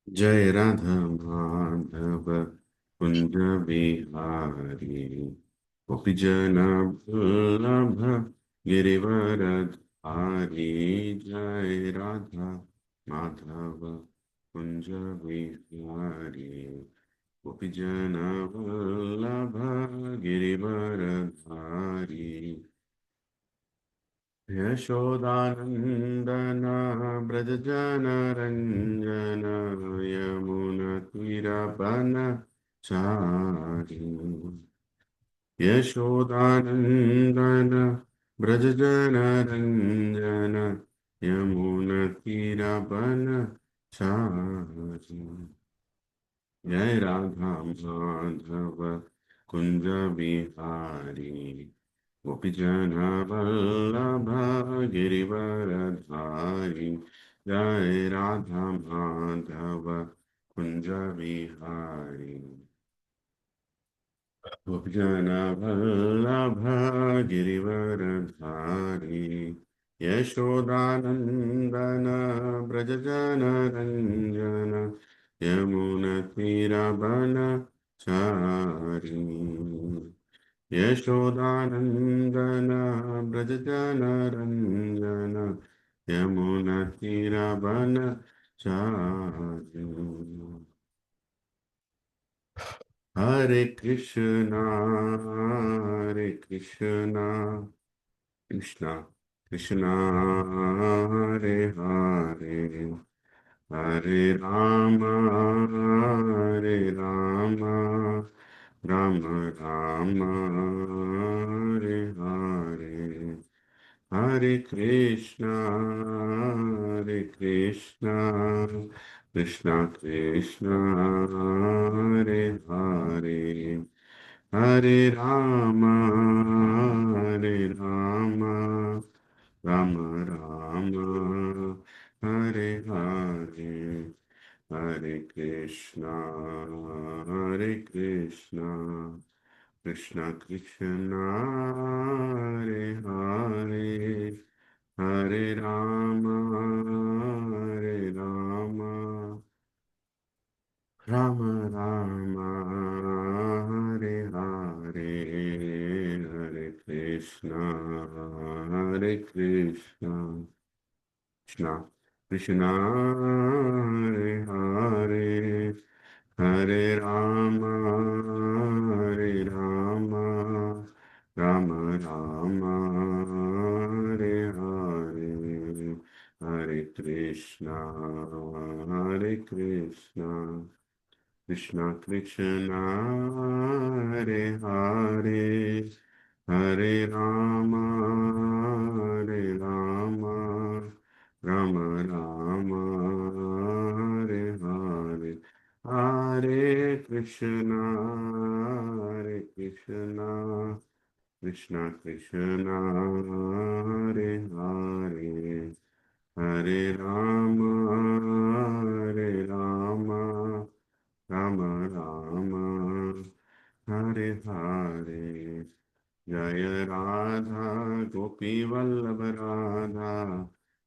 जय राधा माधव कुंज बिहारी गोपीजन वल्लभ गिरिवरधारी। जय राधा माधव कुंज बिहारी गोपीजन वल्लभ गिरिवरधारी। यशोदानन्दन व्रजजनरञ्जन यमुनतीरवनचारि। यशोदानन्दन व्रजजनरञ्जन यमुनतीरवनचारि। जय राधा माधव कुंज बिहारी गोपीजन वल्लभ गिरिवरधारी। जय राधा माधव कुंज बिहारी गोपीजन वल्लभ गिरिवरधारी। यशोदानन्दन व्रजजनरञ्जन यमुनतीरवनचारि। यशोदानन्दन व्रजजनरञ्जन यमुनतीरवनचारि। हरे कृष्णा हरे कृष्णा कृष्णा कृष्णा हरे हरे हरे राम हरे राम राम राम हरे हरे हरे कृष्णा कृष्णा कृष्णा हरे हरे हरे राम राम राम हरे हरे हरे कृष्णा कृष्णा कृष्णा हरे हरे हरे राम राम राम हरे हरे हरे कृष्णा कृष्णा कृष्णा हरे हरे हरे राम राम राम हरे हरे हरे कृष्णा कृष्णा कृष्णा हरे हरे हरे राम राम राम हरे हरे हरे कृष्णा कृष्णा कृष्णा हरे हरे हरे राम राम राम हरे हरे जय राधा गोपी वल्लभ राधा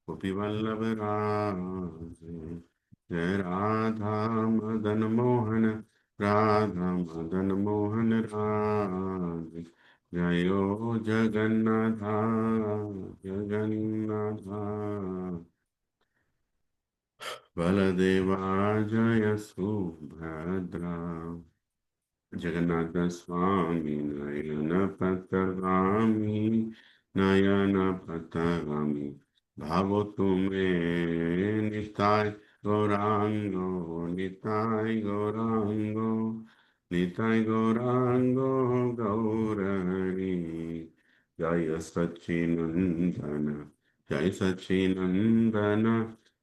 गोपी वल्लभ राधे। जय राधा मदन मोहन राधा मदन मोहन राधे। जयो जगन्नाथ जगन्नाथ बलदेवा जय सुभद्रा। जगन्नाथ स्वामी नयन पथगामी नयन पथगामी भावो तुम्हें निताय गौरांगो निताय गौरांगो निताय गौरांगो गौरहरि। जय सच्चिनंदन जय सच्चिनंदन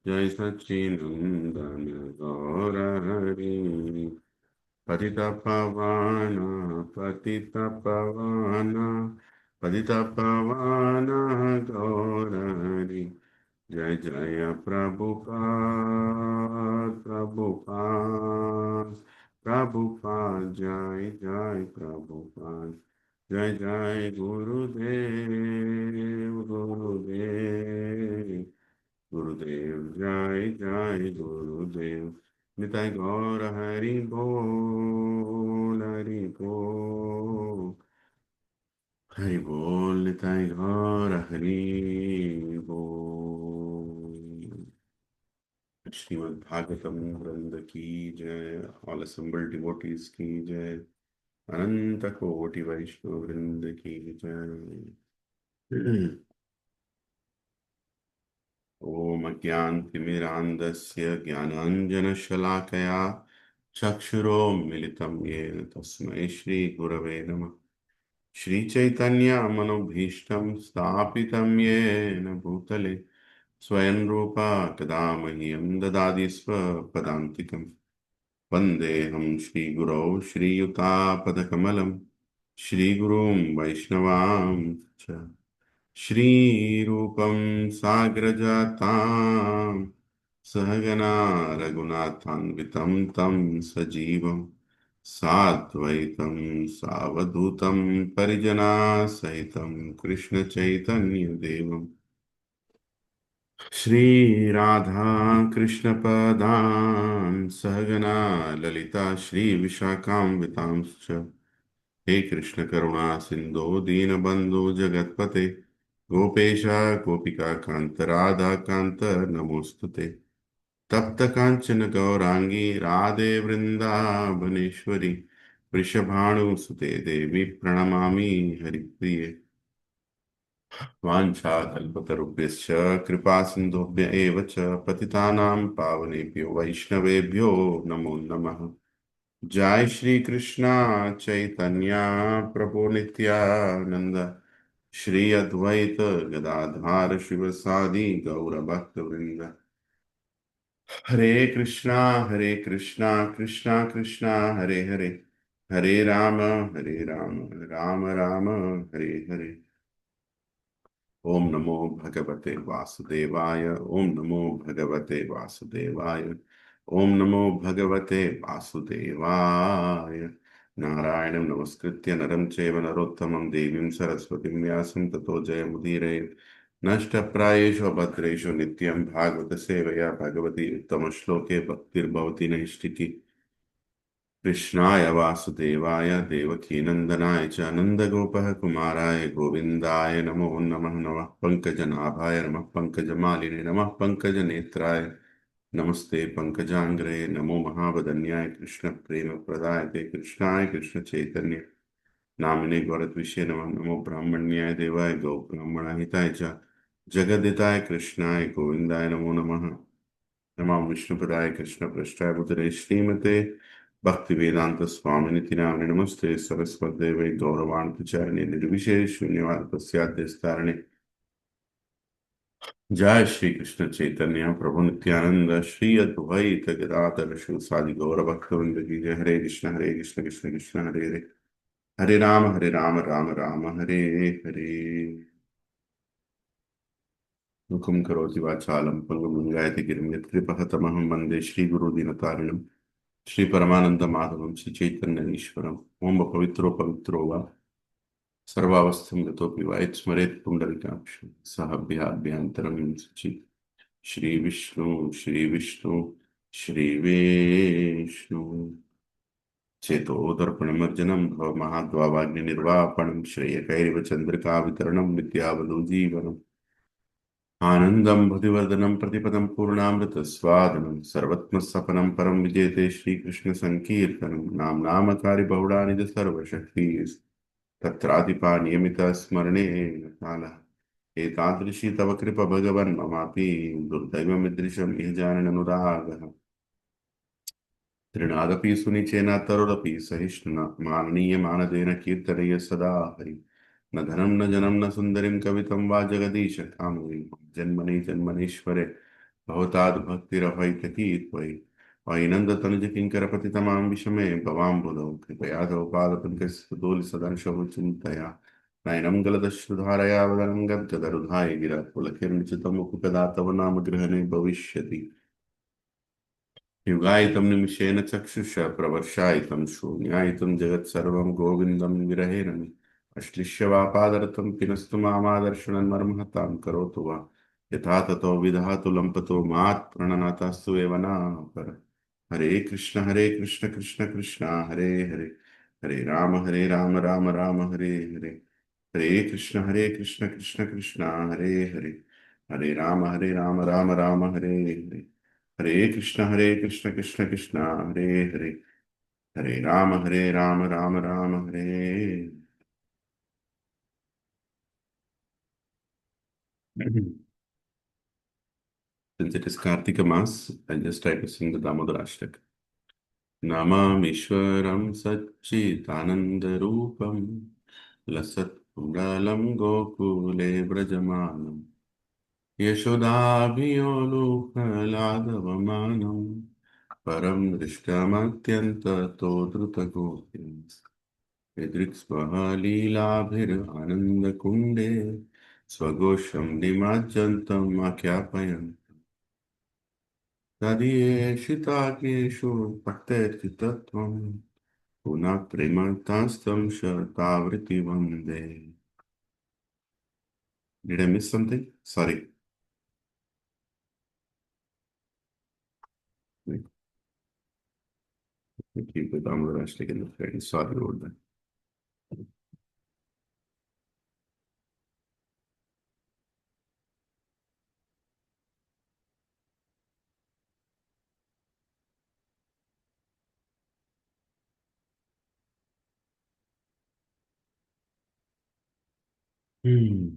जय सच्चिनंदन गौरहरि। पतितपावन पतितपावन पतितपावन गौरहरि। जय जय प्रभुपाद प्रभुपाद जय जय प्रभुपाद जय जय गुरुदेव जय जय गुरुदेव निताय गौर हरि बोल, हरि बोल, हरि बोल, निताय गौर हरि बोल। श्रीमद् भागवतम वृंद की जय। ऑल assembled devotees की जय। अनंत कोटि वैष्णव वृंद की जय। ॐ अज्ञानतिमिरान्धस्य ज्ञानाञ्जनशलाकया चक्षुरोन्मिलितं येन तस्मै श्रीगुरवे नमः। श्रीचैतन्यमनोभीष्टं स्थापितं येन भूतले स्वयं रूपा कदा मह्यं ददाति स्वपदान्तिकम्। वन्देऽहं श्रीगुरौ श्रीयुतापदकमलं श्रीगुरुं वैष्णवां च श्रीरूपं साग्रजातां सहगना रघुनाथान्वितं तं सजीवं साद्वैतं सावधूतं परिजनासहितं कृष्णचैतन्यदेवं श्रीराधा कृष्णपदां सहगना ललिता श्रीविशाखान्वितांश्च हे कृष्ण करुणा सिंधु दीनबंधु जगतपते गोपेश गोपिका कांत राधा कांत नमोस्तुते तप्त कांचन गौरांगी राधे वृंदावनेश्वरी वृषभानुसुते देवी प्रणमामि हरिप्रिये वाञ्छाकल्पतरुभ्यश्च कृपा सिन्धुभ्य एव च पतितानां पावनेभ्यो वैष्णवेभ्यो नमो नमः। जय श्री कृष्णा चैतन्य प्रभु नित्यानंद श्री अद्वैत गदाधार शिवसादि गौर भक्त वृंद। हरे कृष्णा कृष्णा कृष्णा हरे हरे, हरे राम राम राम हरे हरे। ओम नमो भगवते वासुदेवाय, ओम नमो भगवते वासुदेवाय, ओम नमो भगवते वासुदेवाय। नारायणं नमस्कृत्य नरं चैव नरोत्तमं देवीं सरस्वतीं व्यासं ततो जयमुदीरये। नष्टप्रायेषु अभद्रेषु नित्यं भागवत सेवया भगवती उत्तमश्लोके भक्तिर्भवति नैष्टिकी। कृष्णाय वासुदेवाय देवकीनन्दनाय च नन्दगोपः कुमाराय गोविन्दाय नमो नमः। नमः पङ्कजनाभाय नमः पङ्कजमालिने नमः पङ्कजनेत्राय नमस्ते पङ्कजाङ्ग्रे नमो महावदन्याय कृष्णप्रेमप्रदायते कृष्णाय कृष्णचैतन्य नामिने गौरद्विषे नमः। नमो ब्राह्मण्याय देवाय गौब्राह्मणहिताय च जगद्दिताय कृष्णाय गोविन्दाय नमो नमः। नमामि विष्णुपदाय कृष्णपृष्ठाय भूतले श्रीमते भक्तिवेदांत स्वामिनिति नामिने नमस्ते सरस्वतीदेवे गौरवाणी प्रचारिणे निर्विशेष शून्यवाद प्रस्याद्यस्तारिणे। जय श्री कृष्ण चैतन्य प्रभु नित्यानंद श्री अद्वैत गदाधर शिवसादि गौर भक्तवृंद की जय। हरे कृष्ण कृष्ण कृष्ण हरे हरे, हरे राम राम राम हरे हरे। मुखं करोति वाचालं पङ्गुं गायति गिरिं यत्कृपहतमहं वन्दे श्रीगुरुदीनतारिणं श्रीपरमानन्दमाधवं श्रीचैतन्यईश्वरम्। ओम पवित्रो पवित्रो वा सर्वावस्थं गतोऽपि वा यत्स्मरेत् पुण्डरीकाक्षं सः अभ्याभ्यन्तरं शुचि। श्रीविष्णु श्रीविष्णु चेतोदर्पणमर्जनं भवमहाद्वावाग्निर्वापणं श्रेयकैरिव चन्द्रिकावितरणं विद्यावधूजीवनम् आनन्दं भुतिवर्धनं प्रतिपदं पूर्णामृतस्वादनं सर्वत्मसफलं परं विजेते श्रीकृष्णसङ्कीर्तनं नाम्नामकारि बहुडानिध सर्वशक्ति तत्रादिपा नियमितः स्मरणेन कालः एतादृशी तव कृप भगवन् ममापि दुर्दैवमिदृशम् इह जानननुरागः तृणादपि सुनिचेन तरुरपि सहिष्णुना माननीयमानदेन कीर्तनय सदा हरि। न धनं न जनं न सुन्दरीं कवितं वा जगदीश कामवीं जन्मनि जन्मनीश्वरे भवताद्भक्तिरभैतकी त्वयि। वैनन्दतनुजकिङ्करपतितमां विषमे भवाम्बुधौ कृपया तव पादपङ्कजस्थुतोलिसदर्शौ चिन्तया नयनं गलदश्रुधारया वदनं गद्गदरुधाय गिरा पुलकिर्निचितमुपगदा तव नाम गृहणे भविष्यति। युगायितं निमिषेण चक्षुषा प्रवर्षायितं शून्यायितं जगत्सर्वं गोविन्दं विरहेण मे अश्लिष्य वा पादरतं किनस्तु मामादर्शनन्मर्महतां करोतु वा यथा ततो विधातु लम्पतो मात् प्रणनाथस्तु एव नापर। हरे कृष्ण कृष्ण कृष्ण हरे हरे, हरे राम राम राम हरे हरे, हरे कृष्ण कृष्ण कृष्ण हरे हरे, हरे राम राम राम हरे हरे, हरे कृष्ण कृष्ण कृष्ण हरे हरे, हरे राम राम राम हरे। Since it is Kartika Mass, I'll just try to sing the Damodar Ashtak. नमामीश्वरं सच्चिदानन्दरूपं लसत्कुण्डलं गोकुले व्रजमानं यशोदाभियोलुकलाघवमानं परं दृष्टमत्यन्ततो द्रुतगोप्यं यदृक्स्वः लीलाभिरानन्दकुण्डे स्वघोषं निमज्जन्तम् आख्यापयन् तदीयेषिताग्नेषु भक्तैर्चितत्वम् पुनः प्रेमतास्तं शतावृत्ति वन्दे. Did I miss something? Sorry. Let me keep the Damodar Ashtak in the front. Sorry about that. Hmm.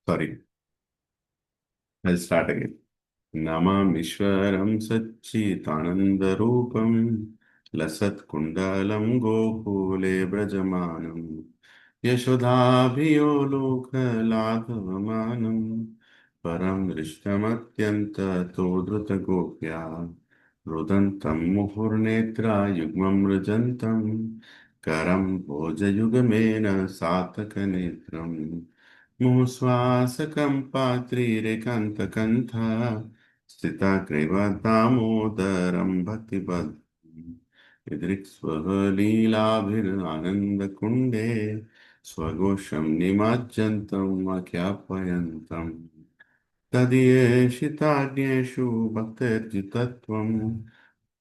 Sorry. I'll start again. नमामीश्वरं सच्चिदानन्दरूपं लसत्कुण्डलं गोकुले व्रजमानं यशोदाभियोलोकलाघवमानं परं दृष्टमत्यन्ततो धृतगोप्या रुदन्तं मुहुर्नेत्रा युग्मं रुजन्तं करं भोजयुगमेन सातकनेत्रम् मुश्वासकम्पात्रिरेकान्तकण्ठ स्थिताग्रैव दामोदरं भक्तिबद्धम् यदृक्स्वः लीलाभिरानन्दकुण्डे स्वघोषं निमज्जन्तम् आख्यापयन्तम् तदीयेषिताग्नेषु भक्तैर्जितत्वम्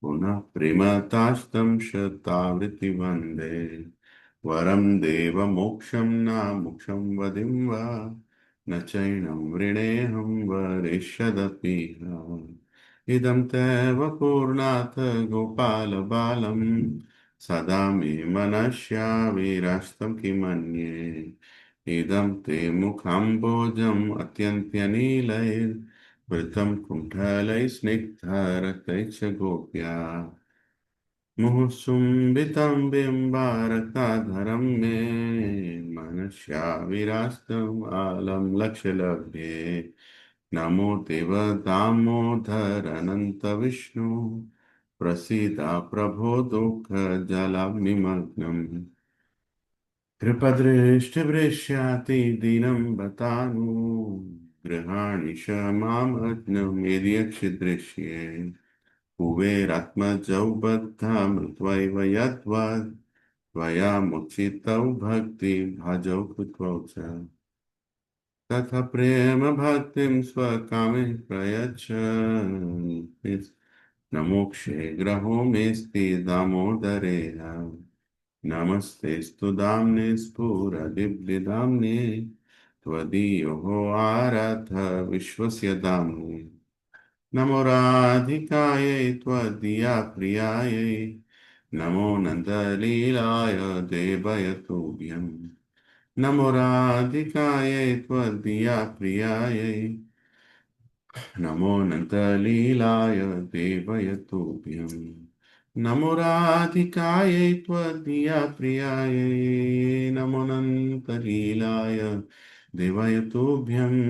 पुनः प्रेमतास्तं शतावृत्ति वन्दे वरं देवमोक्षं न मोक्षं वदिं वा न चैनं वृणेऽहं वरिष्यदपि इदं तव पूर्णात् गोपालबालं सदा मे मनस्या विरास्तं किमन्ये इदं ते मुखाम्बोजम् अत्यन्त्यनीलैर्वृतं कुण्ठलैः स्निग्धरक्तैश्च गोप्या मुहुसुम्बितं बिम्बारकाधरं मे मनस्या विरास्तम् आलं लक्ष्यलभ्ये नमो देव दामोदर अनन्त विष्णु प्रसीद प्रभो दुःखजलनिमग्नम् कृपदृष्टिवृष्याति दीनं बतानु गृहाणि क्षमामग्नं यदि यक्षिदृश्ये कुबेरात्मजौ बद्धामृत्वैव यद्वद् त्वया मुचितौ भक्ति भजौ कृत्वौ च तथा प्रेम भक्तिं स्वकामे प्रयच्छ न मोक्षे ग्रहो मेस्ति दामोदरेण नमस्तेऽस्तु दाम्ने स्फुरदिव्यदाम्ने त्वदीयो आराध विश्वस्य दाम्ने नमो राधिकायै त्वदीया प्रियायै नमो नन्दलीलाय देवयतुभ्यम् नमो राधिकायै त्वदीया प्रियायै नमो नन्दलीलाय देवयतुभ्यम् नमो राधिकायै त्वदीया प्रियायै नमो नन्दलीलाय देवयतुभ्यम्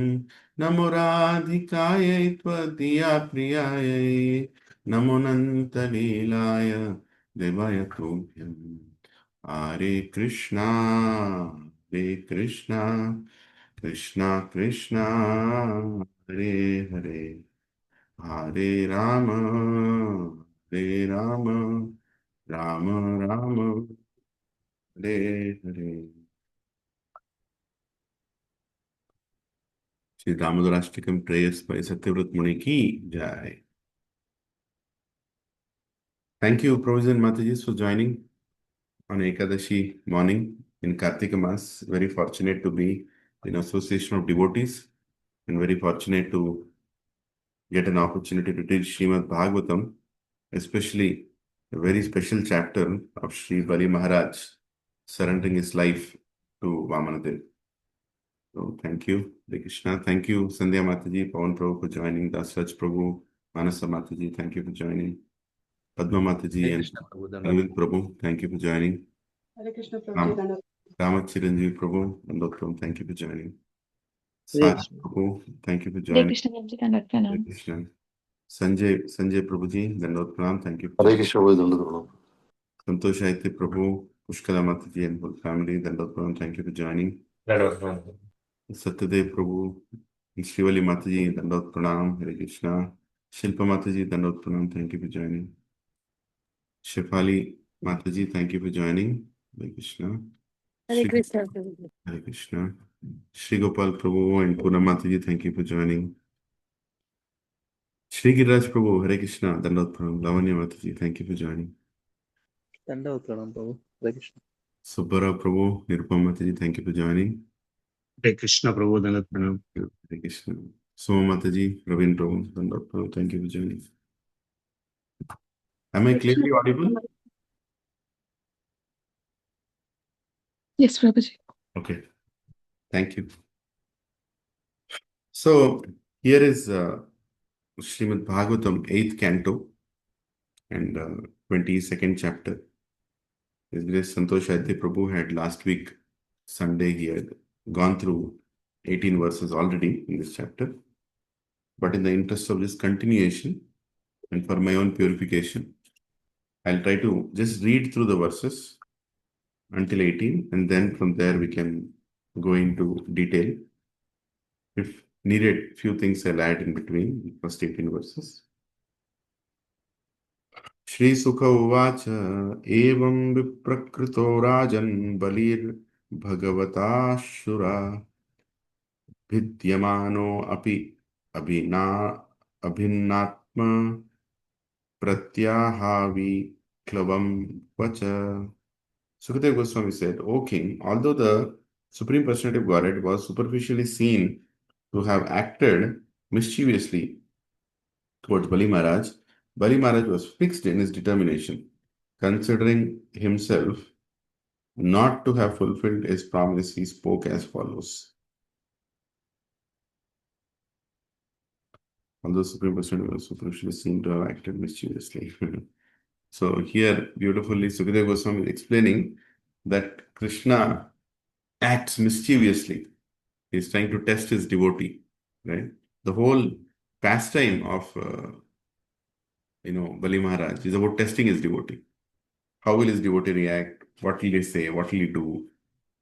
नमो राधिकायै त्वदीया प्रियायै नमो नन्दलीलाय देवयतुभ्यम् हरे Krishna Krishna Krishna Hare Hare Hare Rama Hare Rama Rama Rama Hare Hare. Sri Damodarashtakam prayers by Satyavrat Muni ki jai. Thank you, Provision Mataji, for joining on Ekadashi morning in Kartika Mas. Very fortunate to be in association of devotees and very fortunate to get an opportunity to teach Srimad Bhagavatam, especially a very special chapter of Sri Bali Maharaj surrendering his life to Vamanadev. So thank you, Hare Krishna. Thank you, Sandhya Mataji, Pawan Prabhu for joining, Dasraj Prabhu, Manasa Mataji, thank you for joining. Padma Mataji Hare and Krishna Prabhu Danda. Arvind Prabhu, thank you for joining. Hare Krishna Prabhu. Ramachiranjeev Prabhu, Nandottam, thank you for joining. Hare Sai Krishna. Prabhu, thank you for Hare joining. Krishna Gopji Kandak Hare Pranam. Krishna. Sanjay Prabhuji, Dandot Pranam, thank you for Hare joining. Krishna, Prabhu Dandapranam. Santosh Aitya Prabhu, Pushkala Mataji and whole family, Dandot Pranam, thank you for joining. Satyadev Prabhu, Shivali Mataji, Dandot Pranam, Hare Krishna. Shilpa Mataji, Dandot Pranam, thank you for joining. Shefali Mataji, thank you for joining. Hare Krishna. Hare Shri Krishna. Hare Krishna. Shri Gopal Prabhu and Puna Mataji, thank you for joining. Shri Giraj Prabhu, Hare Krishna, Dandot Pranam. Lavanya Mataji, thank you for joining. Danda Pranam Prabhu. Hare Krishna. Subbara Prabhu, Nirupama Mataji, thank you for joining. Hare Krishna Prabhu Danda Pranam. Hare Krishna. Soma Mataji, Ravin Prabhu, Dandot Pranam, thank you for joining. Am I clearly audible? Yes, Prabhuji. Okay, thank you. So here is Srimad Bhagavatam, 8th canto and 22nd chapter. His Grace Santosh Adya Prabhu had last week, Sunday, he had gone through 18 verses already in this chapter. But in the interest of this continuation and for my own purification, I'll try to just read through the verses until 18, and then from there we can go into detail. If needed, few things I'll add in between the first 18 verses. Shri Sukha Uvacha Evam Viprakrito Rajan Balir Bhagavata Shura Vidyamano Api Abhinatma Pratyahavi Klavam Vacha. Sukadeva Goswami said, O king, although the Supreme Personality of Godhead was superficially seen to have acted mischievously towards Bali Maharaj was fixed in his determination, considering himself not to have fulfilled his promise. He spoke as follows. Although Supreme Personality was superficially seen to have acted mischievously. So here, beautifully, Sukadeva Goswami is explaining that Krishna acts mischievously. He's trying to test his devotee, right? The whole pastime of, Bali Maharaj is about testing his devotee. How will his devotee react? What will he say? What will he do?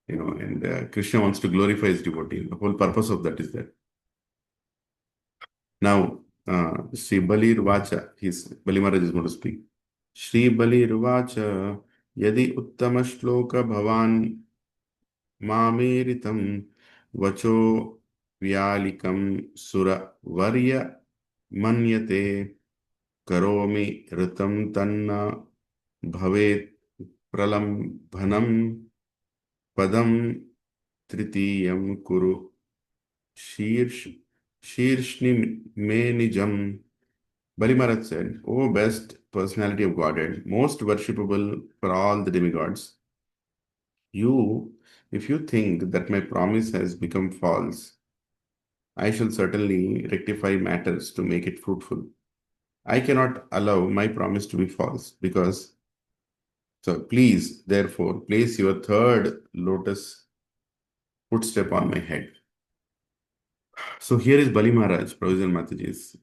And Krishna wants to glorify his devotee. The whole purpose of that is that. Now, Sri Balir Vacha, Bali Maharaj is going to speak. Shri Balir Vacha, Yadi Uttama Shloka Bhavan Mameritam Vacho Vyalikam Sura Varya Manyate Karomi Ritam Tanna Bhavet Pralambhanam Padam Tritiyam Kuru Shirshni Me Nijam. Bali Maharaj said, O best personality of Godhead, most worshipable for all the demigods, if you think that my promise has become false, I shall certainly rectify matters to make it fruitful. I cannot allow my promise to be false so please, therefore, place your third lotus footstep on my head. So here is Bali Maharaj, Provision Mataji's,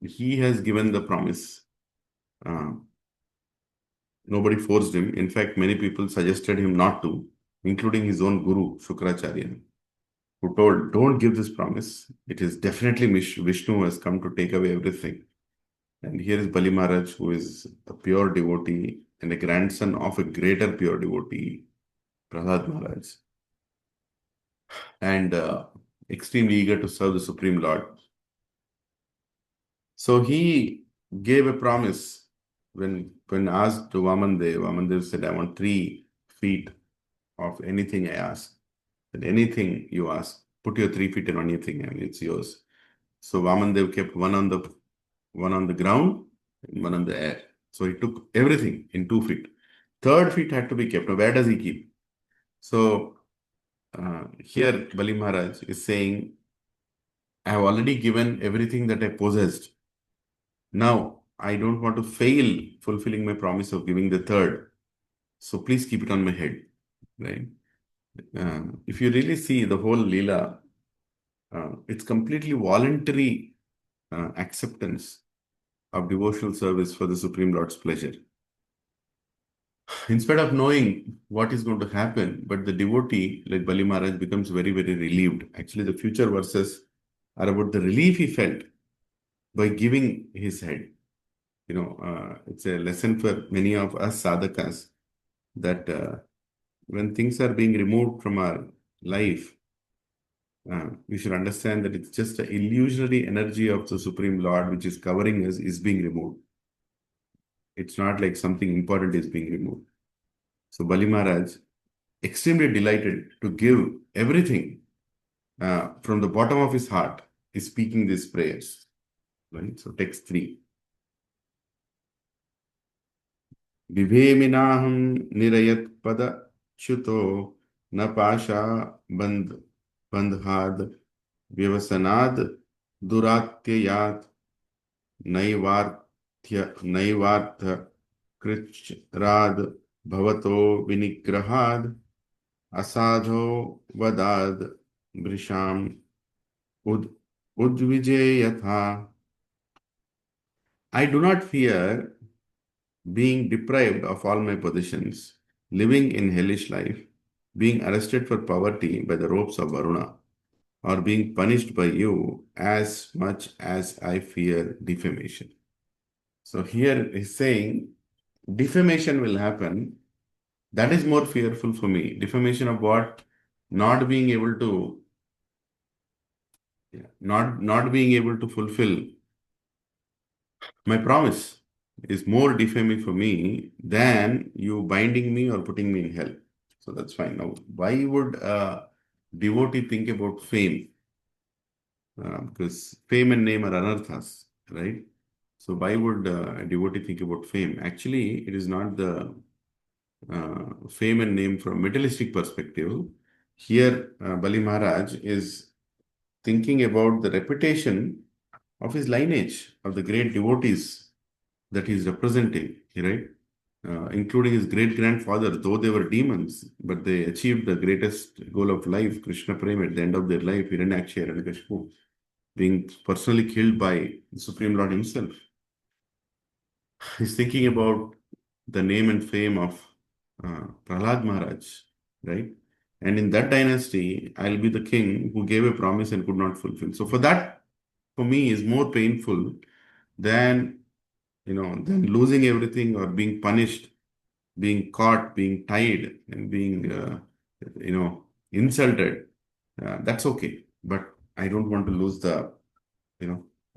he has given the promise. Nobody forced him. In fact, many people suggested him not to, including his own guru, Shukracharya. who told, don't give this promise. It is definitely Vishnu who has come to take away everything. And here is Bali Maharaj, who is a pure devotee and a grandson of a greater pure devotee, Prahlad Maharaj, and extremely eager to serve the Supreme Lord. So he gave a promise when asked to Vamandev. Vamandev said, I want 3 feet of anything I ask. And anything you ask, put your 3 feet in anything and it's yours. So Vamandev kept one on the ground and one on the air. So he took everything in 2 feet. 3rd feet had to be kept. Now, where does he keep? So here Bali Maharaj is saying, I have already given everything that I possessed. Now, I don't want to fail fulfilling my promise of giving the 3rd. So please keep it on my head. Right? If you really see the whole Leela, it's completely voluntary acceptance of devotional service for the Supreme Lord's pleasure. Instead of knowing what is going to happen, but the devotee, like Bali Maharaj, becomes very, very relieved. Actually, the future verses are about the relief he felt by giving his head. It's a lesson for many of us sadhakas that when things are being removed from our life, we should understand that it's just the illusionary energy of the Supreme Lord which is covering us is being removed. It's not like something important is being removed. So Bali Maharaj, extremely delighted to give everything from the bottom of his heart, is speaking these prayers. Right? So text 3. Vibheminaham nirayat pada chuto na pasha bandhad vyavasanad duratyayat naivartha krichrad bhavato vinigrahad asadho vadad brisham udvijayatha. I do not fear being deprived of all my possessions, living in hellish life, being arrested for poverty by the ropes of Varuna, or being punished by you as much as I fear defamation. So here he's saying defamation will happen. That is more fearful for me. Defamation of what? Not being able to not being able to fulfill my promise is more defaming for me than you binding me or putting me in hell. So that's fine. Now, why would a devotee think about fame? Because fame and name are anarthas, right? So why would a devotee think about fame? Actually, it is not the fame and name from materialistic perspective. Here, Bali Maharaj is thinking about the reputation of his lineage, of the great devotees that he is representing, right? Including his great-grandfather, though they were demons, but they achieved the greatest goal of life, Krishna Prem, at the end of their life, Hiranyaksha, Hiranyakashipu, being personally killed by the Supreme Lord himself. He's thinking about the name and fame of Prahlad Maharaj, right? And in that dynasty, I'll be the king who gave a promise and could not fulfill. So for that, for me, is more painful than than losing everything or being punished, being caught, being tied, and being insulted. That's okay, but I don't want to lose the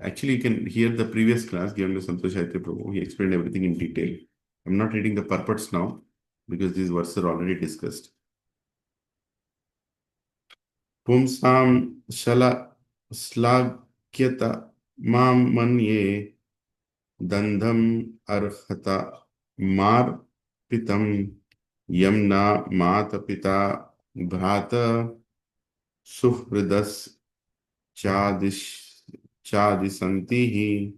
Actually, you can hear the previous class given by Santosh Chaitya Prabhu. He explained everything in detail. I'm not reading the purports now because these verses are already discussed. Pumsam shala slagyata mam manye dandham arhata mar pitam yamna mata pita bhrata suhridas chadisantihi.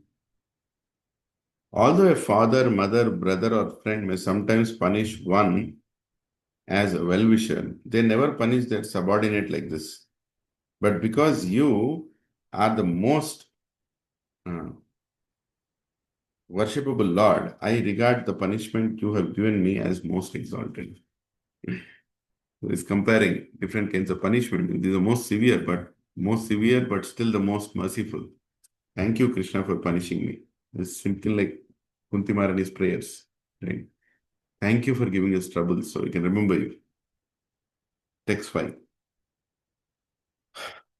Although a father, mother, brother, or friend may sometimes punish one as a well-wisher, they never punish their subordinate like this. But because you are the most worshipable Lord, I regard the punishment you have given me as most exalted. He's comparing different kinds of punishment. These are most severe, but still the most merciful. Thank you, Krishna, for punishing me. It's simple like Kunti Maharani's prayers, right? Thank you for giving us trouble so we can remember you. Text 5.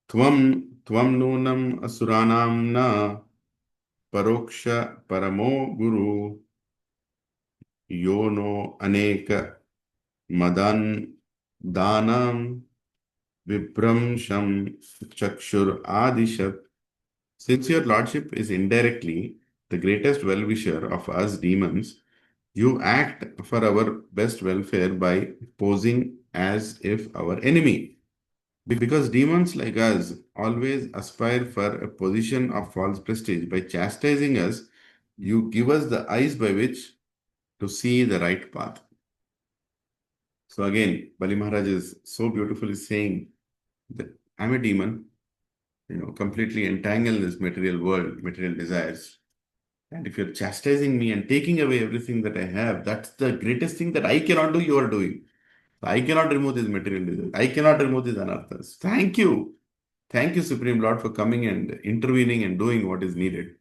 Tvam nunam asuranam na paroksha paramo guru yono aneka madan danam vibramsham chakshur adishat. Since your lordship is indirectly the greatest well-wisher of us demons, you act for our best welfare by posing as if our enemy. Because demons like us always aspire for a position of false prestige. By chastising us, you give us the eyes by which to see the right path. So again, Bali Maharaj is so beautifully saying that I'm a demon, completely entangled in this material world, material desires. And if you're chastising me and taking away everything that I have, that's the greatest thing that I cannot do, you are doing. I cannot remove this material desire. I cannot remove these anarthas. Thank you. Thank you, Supreme Lord, for coming and intervening and doing what is needed.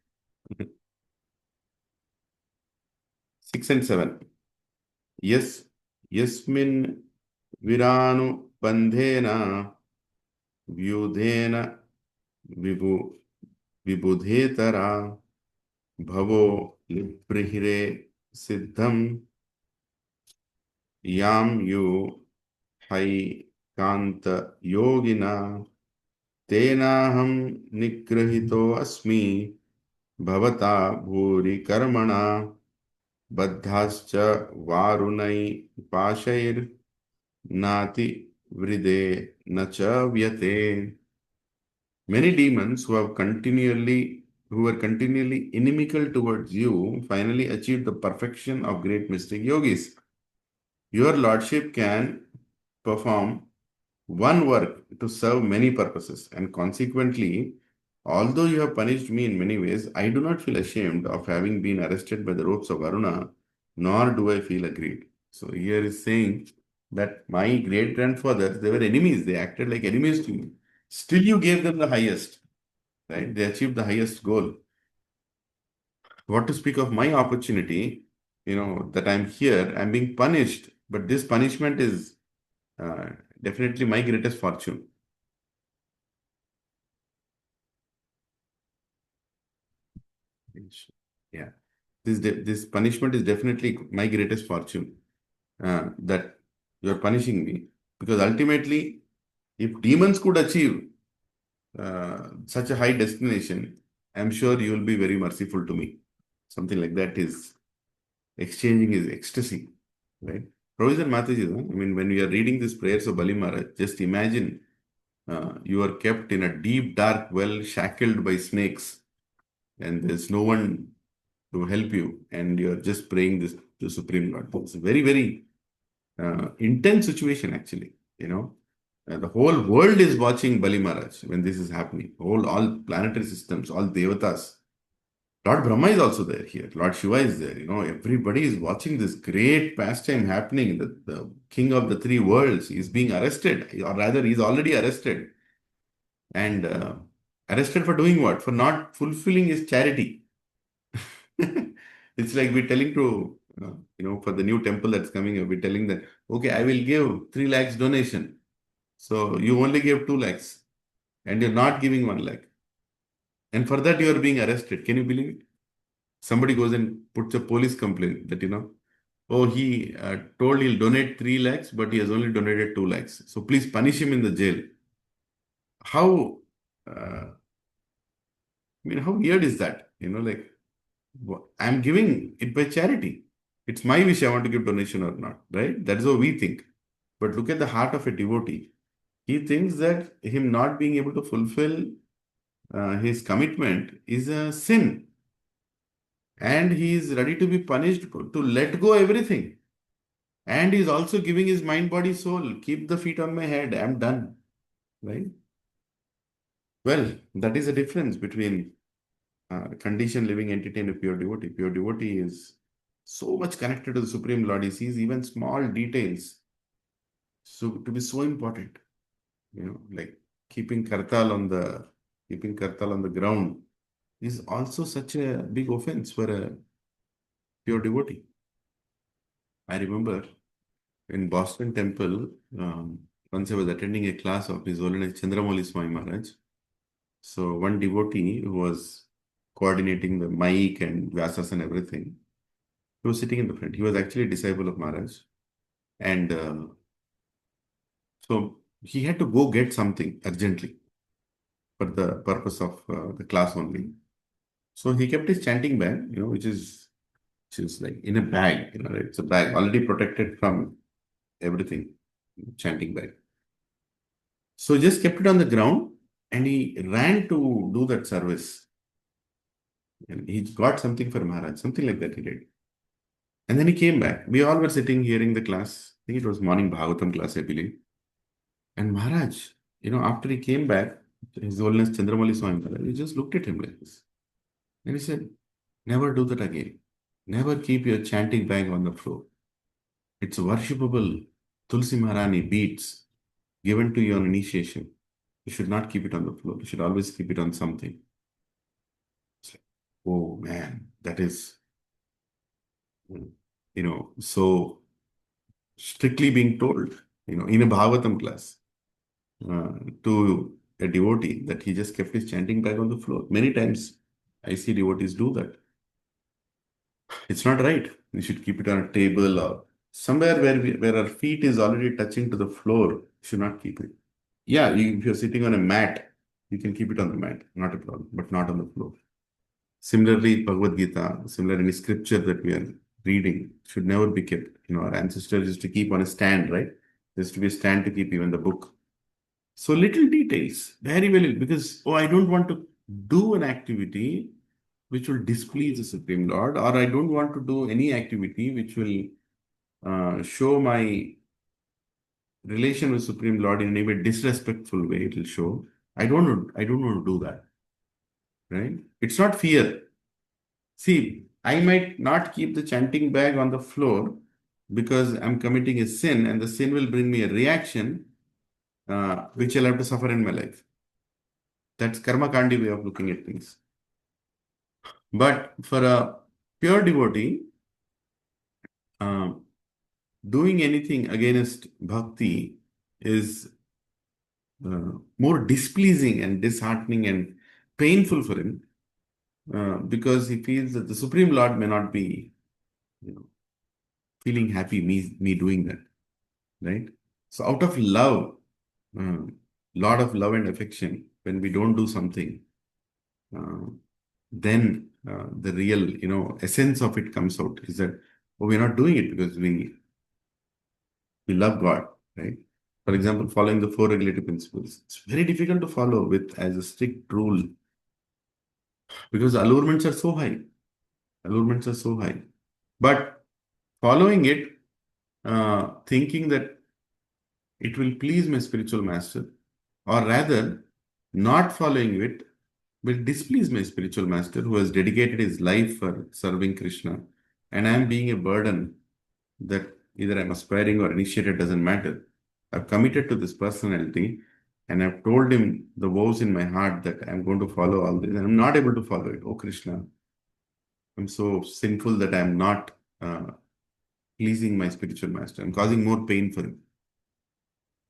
6 and 7. Yes, yasmin viranu bandhena vyudhena vibu vibudhetara bhavo liprihire siddham yam yu hai kanta yogina tenaham nigrahito asmi bhavata bhuri karmana baddhascha varunai pashair nati vride nacha vyate. Many demons who were continually inimical towards you finally achieved the perfection of great mystic yogis. Your lordship can perform one work to serve many purposes, and consequently, although you have punished me in many ways, I do not feel ashamed of having been arrested by the ropes of Varuna, nor do I feel aggrieved. So here is saying that my great grandfathers, they were enemies, they acted like enemies to me. Still, you gave them the highest, right? They achieved the highest goal. What to speak of my opportunity, that I'm here, I'm being punished, but this punishment is uh, definitely my greatest fortune. Yeah, this punishment is definitely my greatest fortune, that you're punishing me, because ultimately, if demons could achieve such a high destination, I'm sure you will be very merciful to me. Something like that is exchanging his ecstasy, right? Provision Mataji, I mean, when we are reading these prayers of Bali Maharaj, just imagine you are kept in a deep, dark well, shackled by snakes, and there's no one to help you, and you're just praying this to Supreme Lord. It's a very, very intense situation, actually. The whole world is watching Bali Maharaj when this is happening. All planetary systems, all devatas. Lord Brahma is also there here. Lord Shiva is there. Everybody is watching this great pastime happening. The king of the three worlds is being arrested, or rather, he's already arrested. And arrested for doing what? For not fulfilling his charity. It's like we're telling to, for the new temple that's coming up, we're telling that, okay, I will give 3 lakhs donation. So you only gave 2 lakhs and you're not giving 1 lakh. And for that, you are being arrested. Can you believe it? Somebody goes and puts a police complaint that, oh, he told he'll donate 3 lakhs, but he has only donated 2 lakhs. So please punish him in the jail. How, how weird is that? I'm giving it by charity. It's my wish I want to give donation or not, right? That's how we think. But look at the heart of a devotee. He thinks that him not being able to fulfill his commitment is a sin. And he is ready to be punished to let go everything. And he is also giving his mind, body, soul. Keep the feet on my head. I'm done. Right? Well, that is the difference between conditioned living entity and a pure devotee. Pure devotee is so much connected to the Supreme Lord. He sees even small details so to be so important, like keeping kartal on the ground is also such a big offense for a pure devotee. I remember in Boston Temple, once I was attending a class of His Holiness Chandramouli Swami Maharaj. So one devotee who was coordinating the mic and Vyasas and everything, he was sitting in the front. He was actually a disciple of Maharaj. And so he had to go get something urgently for the purpose of the class only. So he kept his chanting bag, which is like in a bag, it's a bag already protected from everything, chanting bag. So just kept it on the ground and he ran to do that service. And he got something for Maharaj, something like that he did. And then he came back. We all were sitting hearing the class. I think it was morning Bhagavatam class, I believe. And Maharaj, after he came back, His Holiness Chandramouli Swami Maharaj, he just looked at him like this. And he said, never do that again. Never keep your chanting bag on the floor. It's worshipable Tulsi Maharani beads given to you on initiation. You should not keep it on the floor. You should always keep it on something. It's like, oh man, that is, so strictly being told, in a Bhagavatam class to a devotee that he just kept his chanting bag on the floor. Many times I see devotees do that. It's not right. You should keep it on a table or somewhere where our feet is already touching to the floor. You should not keep it. Yeah, if you're sitting on a mat, you can keep it on the mat, not a problem, but not on the floor. Similarly, Bhagavad Gita, similar any scripture that we are reading should never be kept. Our ancestors used to keep on a stand, right? There used to be a stand to keep even the book. So little details, very well, because, I don't want to do an activity which will displease the Supreme Lord, or I don't want to do any activity which will show my relation with Supreme Lord in a disrespectful way. It will show. I don't want to do that. Right? It's not fear. See, I might not keep the chanting bag on the floor because I'm committing a sin, and the sin will bring me a reaction which I'll have to suffer in my life. That's karma kandi way of looking at things. But for a pure devotee, doing anything against bhakti is more displeasing and disheartening and painful for him because he feels that the Supreme Lord may not be feeling happy me doing that, right? So out of love, lot of love and affection, when we don't do something, then the real essence of it comes out is that we're not doing it because we love God, right? For example, following the four regulative principles. It's very difficult to follow with as a strict rule because the allurements are so high. Allurements are so high. But following it, thinking that it will please my spiritual master, or rather, not following it will displease my spiritual master who has dedicated his life for serving Krishna, and I am being a burden that either I'm aspiring or initiated, doesn't matter. I've committed to this personality and I've told him the vows in my heart that I'm going to follow all this and I'm not able to follow it. Oh Krishna, I'm so sinful that I'm not pleasing my spiritual master. I'm causing more pain for him.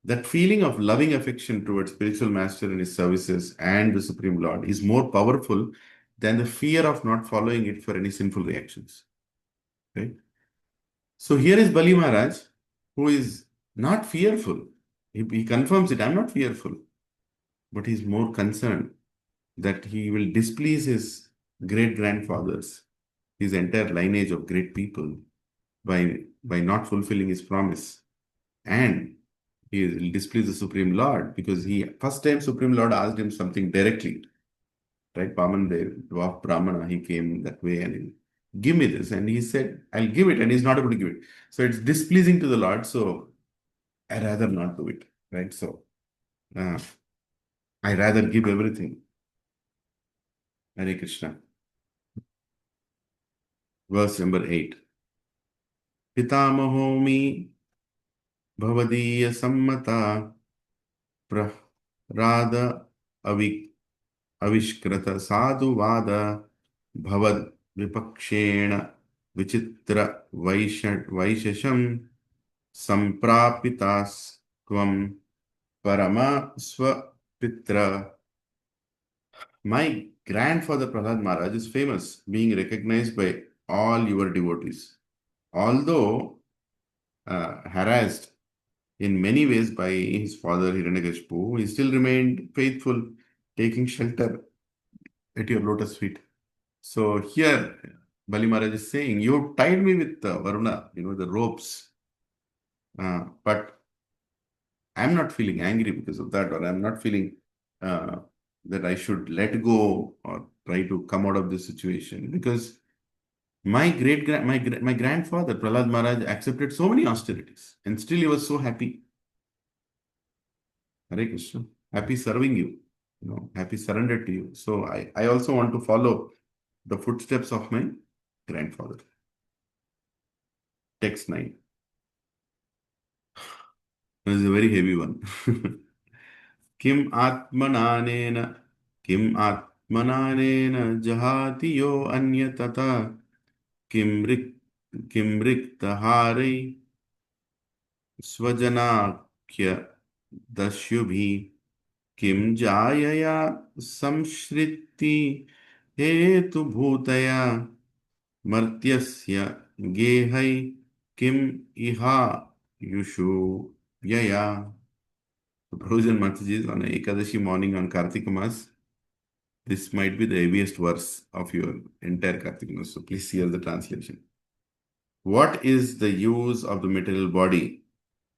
That feeling of loving affection towards spiritual master and his services and the Supreme Lord is more powerful than the fear of not following it for any sinful reactions. Right? So here is Bali Maharaj, who is not fearful. He confirms it. I'm not fearful. But he's more concerned that he will displease his great grandfathers, his entire lineage of great people, by not fulfilling his promise. And he will displease the Supreme Lord because first time Supreme Lord asked him something directly. Right? Paman Dev, dwarf Brahmana, he came that way and he give me this. And he said, I'll give it. And he's not able to give it. So it's displeasing to the Lord. So I rather not do it. Right? So I rather give everything. Hare Krishna. Verse number 8. Pitamahomi Bhavadiya Sammata Prarada Avishkrata Sadhuvada Bhavad Vipakshena Vichitra Vaishasham Samprapitas Tvam Parama Swapitra. My grandfather Prahlad Maharaj is famous, being recognized by all your devotees. Although harassed in many ways by his father Hiranyakashipu, he still remained faithful, taking shelter at your lotus feet. So here, Bali Maharaj is saying, you tied me with Varuna, the ropes, but I'm not feeling angry because of that, or I'm not feeling uh, that I should let go or try to come out of this situation, because my grandfather Prahlad Maharaj accepted so many austerities and still he was so happy. Hare Krishna, happy serving you, happy surrender to you. So I also want to follow the footsteps of my grandfather. Text 9. This is a very heavy one. Kim atmananena Kim atmananena jahati yo anyatata kim riktahari swajanakya dasyubhi kim jayaya samshriti hetu bhutaya martyasya gehai kim iha yushu yaya. Prabhuji and Mataji, on Ekadashi morning on Kartika Mas, this might be the heaviest verse of your entire Kartika Mas. So please hear the translation. What is the use of the material body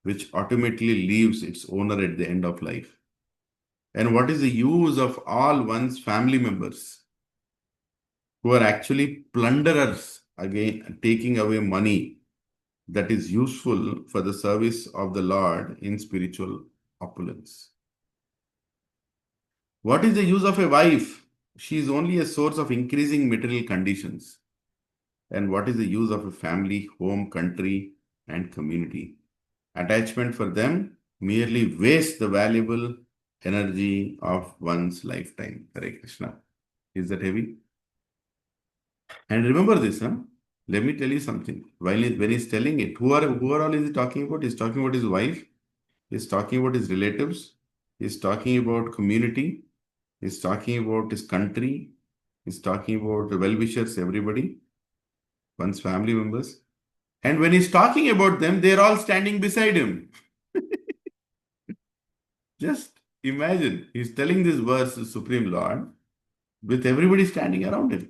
which ultimately leaves its owner at the end of life? And what is the use of all one's family members who are actually plunderers, again taking away money that is useful for the service of the Lord in spiritual opulence? What is the use of a wife? She is only a source of increasing material conditions. And what is the use of a family, home, country, and community? Attachment for them merely wastes the valuable energy of one's lifetime. Hare Krishna. Is that heavy? And remember this, huh? Let me tell you something. When he's telling it, who are all is he talking about? He's talking about his wife. He's talking about his relatives. He's talking about community. He's talking about his country. He's talking about the well-wishers, everybody, one's family members. And when he's talking about them, they're all standing beside him. Just imagine, he's telling this verse to Supreme Lord with everybody standing around him.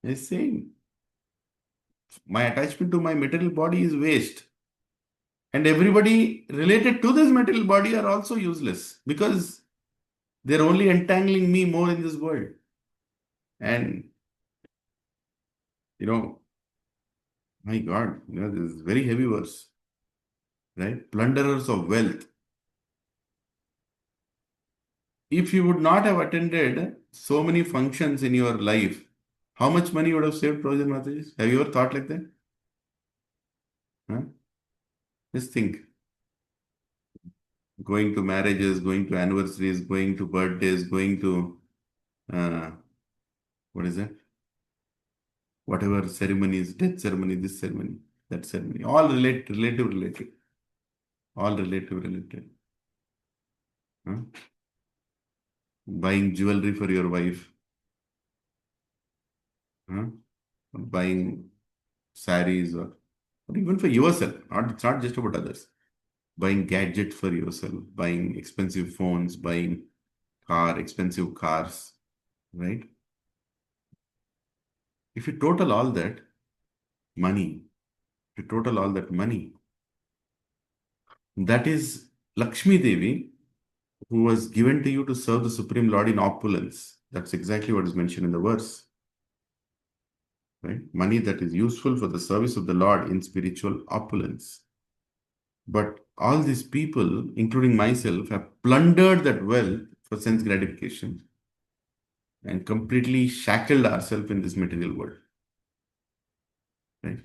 He's saying, my attachment to my material body is waste. And everybody related to this material body are also useless because they're only entangling me more in this world. And, my God, this is very heavy verse, right? Plunderers of wealth. If you would not have attended so many functions in your life, how much money you would have saved, Projan Mataji? Have you ever thought like that? Huh? Just think. Going to marriages, going to anniversaries, going to birthdays, going to, what is that? Whatever ceremonies, death ceremony, this ceremony, that ceremony, all relative. All related. Huh? Buying jewelry for your wife. Huh? Buying saris or even for yourself. It's not just about others. Buying gadgets for yourself, buying expensive phones, buying expensive cars, right? If you total all that money, that is Lakshmi Devi, who was given to you to serve the Supreme Lord in opulence. That's exactly what is mentioned in the verse. Right? Money that is useful for the service of the Lord in spiritual opulence. But all these people, including myself, have plundered that wealth for sense gratification and completely shackled ourselves in this material world. Right?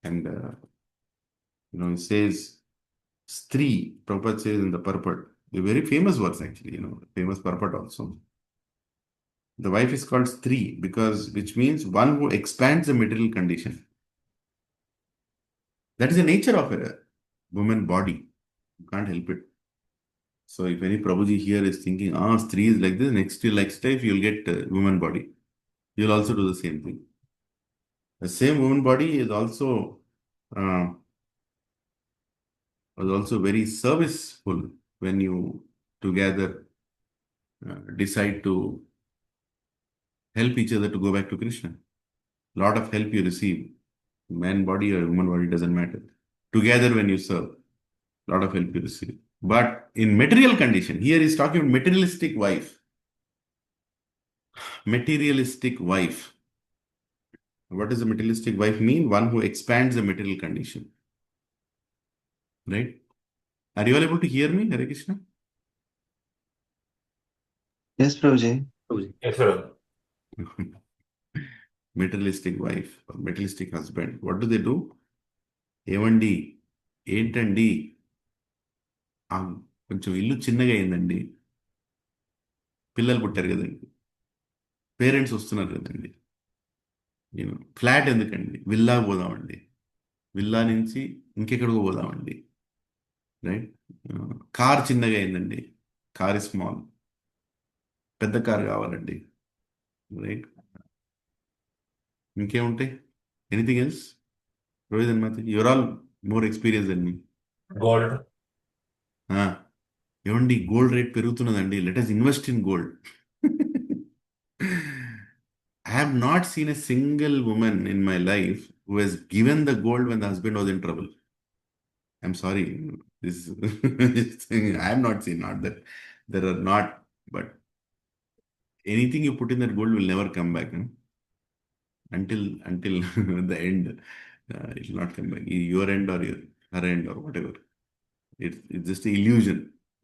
And It says Stri, Prabhupada says in the purport, a very famous words actually, famous purport also. The wife is called Stri which means one who expands the material condition. That is the nature of a woman body. You can't help it. So if any Prabhuji here is thinking, Stri is like this, next life you'll get woman body. You'll also do the same thing. The same woman body is also very serviceful when you together decide to help each other to go back to Krishna. Lot of help you receive. Man body or woman body doesn't matter. Together when you serve, lot of help you receive. But in material condition, here he's talking about materialistic wife. Materialistic wife. What does a materialistic wife mean? One who expands the material condition. Right? Are you all able to hear me, Hare Krishna? Yes, Prabhuji. Yes, sir. Materialistic wife or materialistic husband. What do? ఏమండి ఏంటండి కొంచెం ఇల్లు చిన్నగా అయిందండి, పిల్లలు పుట్టారు కదండి, parents వస్తున్నారు కదండి, ఫ్లాట్ ఎందుకండి, విల్లా పోదామండి, విల్లా నుంచి ఇంకెక్కడికో పోదామండి, రైట్? కార్ చిన్నగా అయిందండి, కార్ స్మాల్, పెద్ద కార్ కావాలండి, రైట్? ఇంకేముంటాయి? Anything else? రోహిత్ అండ్ మాతి, యువర్ ఆల్ మోర్ ఎక్స్పీరియన్స్ అండి. Gold. ఏమండి గోల్డ్ రేట్ పెరుగుతున్నదండి, let us invest in gold. I have not seen a single woman in my life who has given the gold when the husband was in trouble. I'm sorry. This thing I have not seen. Not that there are not, but anything you put in that gold will never come back, until the end. It will not come back. Your end or her end or whatever. It's just an illusion.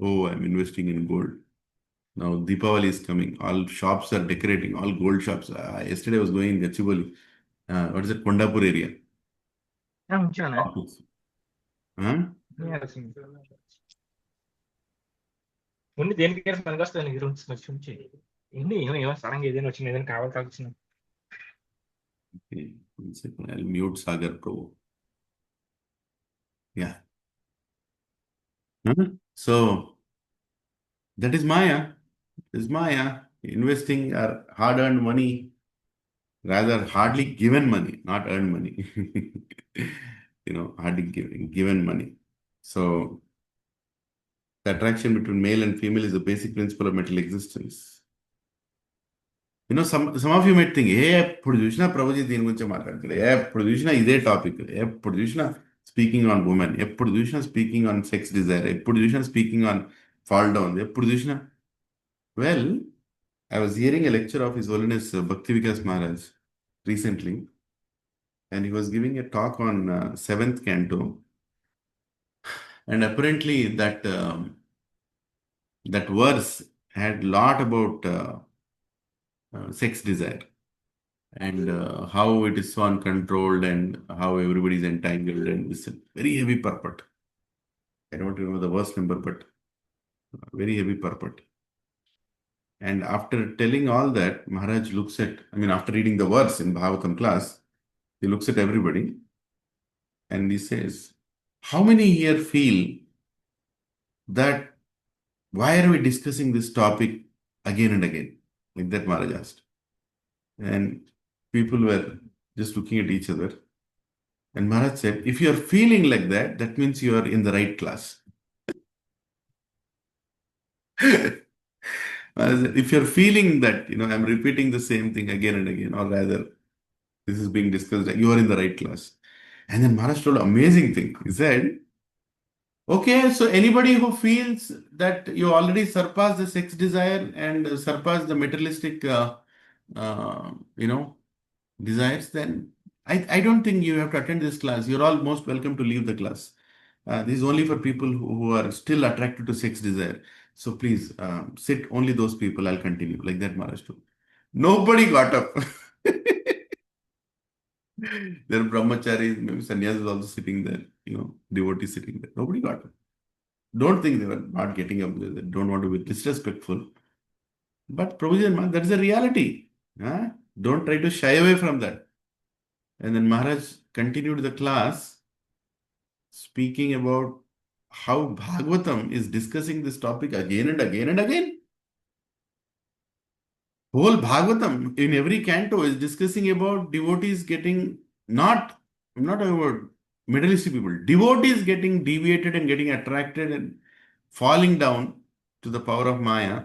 Oh, I'm investing in gold. Now Deepavali is coming. All shops are decorating. All gold shops. Yesterday I was going in Gachibowli. What is it? Kondapur area. Huh? ముందు దేనికి పనికొస్తాను ఈ rooms నుంచి ఎన్ని ఏమో సడన్గా ఏదైనా వచ్చింది, ఏదైనా కావాల్సి Okay. One second. I'll mute Sagar Pro. Yeah. Huh? So that is Maya. Is Maya. Investing our hard-earned money, rather hardly given money, not earned money. Hardly given money. So the attraction between male and female is the basic principle of material existence. Some of you might think, ఎప్పుడు చూసినా ప్రభుజీ దీని గురించి మాట్లాడతాడు, ఎప్పుడు చూసినా ఇదే topic, ఎప్పుడు చూసినా స్పీకింగ్ ఆన్ ఉమెన్, ఎప్పుడు చూసినా స్పీకింగ్ ఆన్ సెక్స్ డిజైర్, ఎప్పుడు చూసినా స్పీకింగ్ ఆన్ ఫాల్ డౌన్, ఎప్పుడు చూసినా. Well, I was hearing a lecture of His Holiness Bhakti Vikas Maharaj recently, and he was giving a talk on 7th canto, and apparently that verse had lot about sex desire, and how it is so uncontrolled and how everybody is entangled, and this very heavy purport. I don't remember the verse number, but very heavy purport. And after telling all that, Maharaj looks at, after reading the verse in Bhagavatam class, he looks at everybody and he says, how many here feel that why are we discussing this topic again and again? Like that Maharaj asked. And people were just looking at each other. And Maharaj said, if you are feeling like that, that means you are in the right class. Maharaj said, if you're feeling that, I'm repeating the same thing again and again, or rather, this is being discussed, you are in the right class. And then Maharaj told an amazing thing. He said, okay, so anybody who feels that you already surpassed the sex desire and surpassed the materialistic, desires, then I don't think you have to attend this class. You're all most welcome to leave the class. This is only for people who are still attracted to sex desire. So please sit only those people. I'll continue. Like that Maharaj told. Nobody got up. There are brahmacharis, maybe sannyasis also sitting there, devotees sitting there. Nobody got it. Don't think they were not getting up. They don't want to be disrespectful. But Prabhuji and Maharaj, that's the reality. Huh? Don't try to shy away from that. And then Maharaj continued the class speaking about how Bhagavatam is discussing this topic again and again and again. Whole Bhagavatam in every canto is discussing about devotees getting I'm not talking about Middle Eastern people, devotees getting deviated and getting attracted and falling down to the power of Maya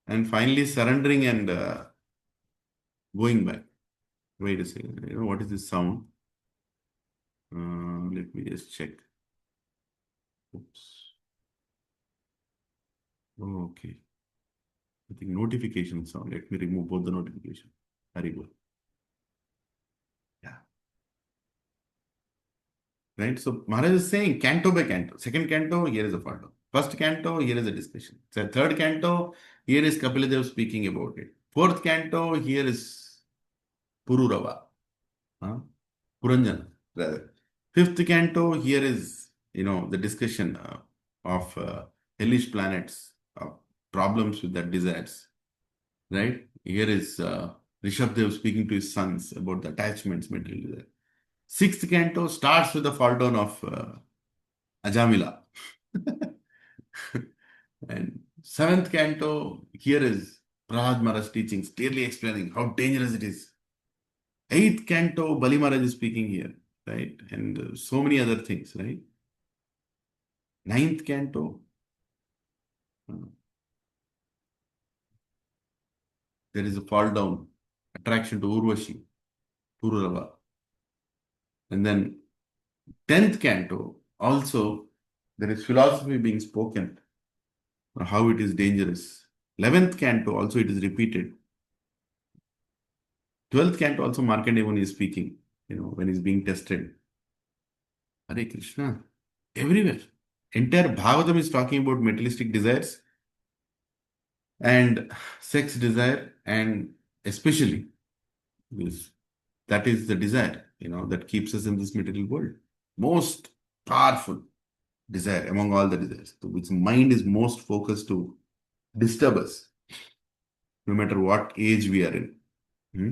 and finally surrendering and going back. Wait a second. What is this sound? Let me just check. Oops. Oh, okay. I think notification sound. Let me remove both the notification. Very good. Yeah. Right. So Maharaj is saying canto by canto. Second canto, here is a follow. First canto, here is a discussion. So third canto, here is Kapiladev speaking about it. Fourth canto, here is Pururava. Puranjana, rather. Fifth canto, here is, the discussion of hellish planets, problems with their desires. Right? Here is Rishabdev speaking to his sons about the attachments, material desire. Sixth canto starts with the fall down of Ajamila. And seventh canto, here is Prahlad Maharaj's teachings, clearly explaining how dangerous it is. Eighth canto, Bali Maharaj is speaking here, right? And so many other things, right? Ninth canto, there is a fall down, attraction to Urvashi, Pururava. And then 10th canto, also there is philosophy being spoken, how it is dangerous. 11th canto, also it is repeated. 12th canto, also Markandeya Muni is speaking, when he's being tested. Hare Krishna, everywhere. Entire Bhagavatam is talking about materialistic desires and sex desire, and especially this, that is the desire, that keeps us in this material world. Most powerful desire among all the desires, which mind is most focused to disturb us, no matter what age we are in. Hmm?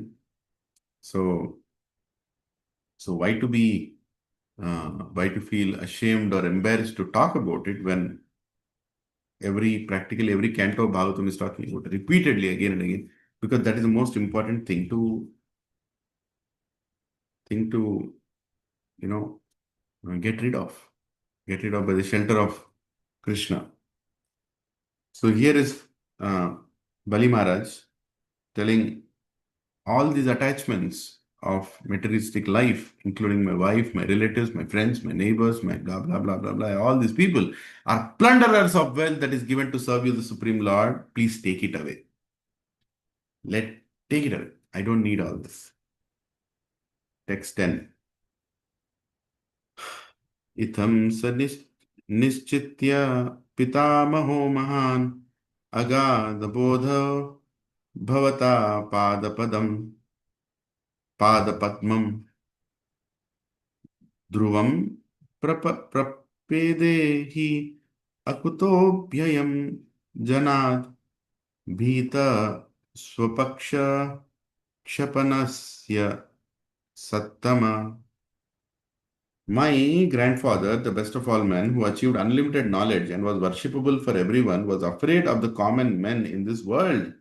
So why to feel ashamed or embarrassed to talk about it when practically every canto of Bhagavatam is talking about it repeatedly again and again, because that is the most important thing to get rid of by the shelter of Krishna. So here is Bali Maharaj telling all these attachments of materialistic life, including my wife, my relatives, my friends, my neighbors, my blah, blah, blah, blah, blah, all these people are plunderers of wealth that is given to serve you, the Supreme Lord. Please take it away. Take it away. I don't need all this. Text 10. Itham sa nischitya pitamaho mahan agada bodha bhavata padapadmam dhruvam prapede hi akutobhyayam janat bhita swapaksha kshapanasya sattama. My grandfather, the best of all men, who achieved unlimited knowledge and was worshipable for everyone, was afraid of the common men in this world.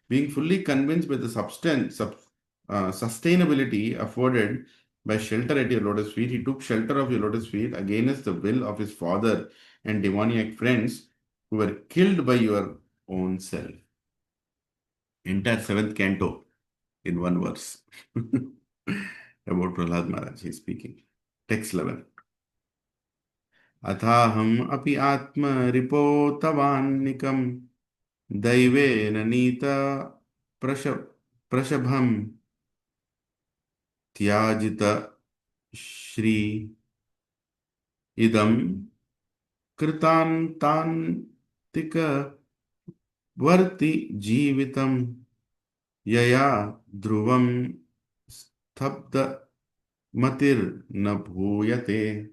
Being fully convinced by the sustainability afforded by shelter at your lotus feet, he took shelter of your lotus feet against the will of his father and demoniac friends who were killed by your own self. Entire seventh canto in one verse. About Prahlad Maharaj, he is speaking. Text 11. अथाहम अपि आत्मरिपोतवान्निकं दैवेन नीत प्रश प्रशभं त्याजित श्री इदं कृतान्तान्तिक वर्ति जीवितं यया ध्रुवं stabda matir na bhuyate.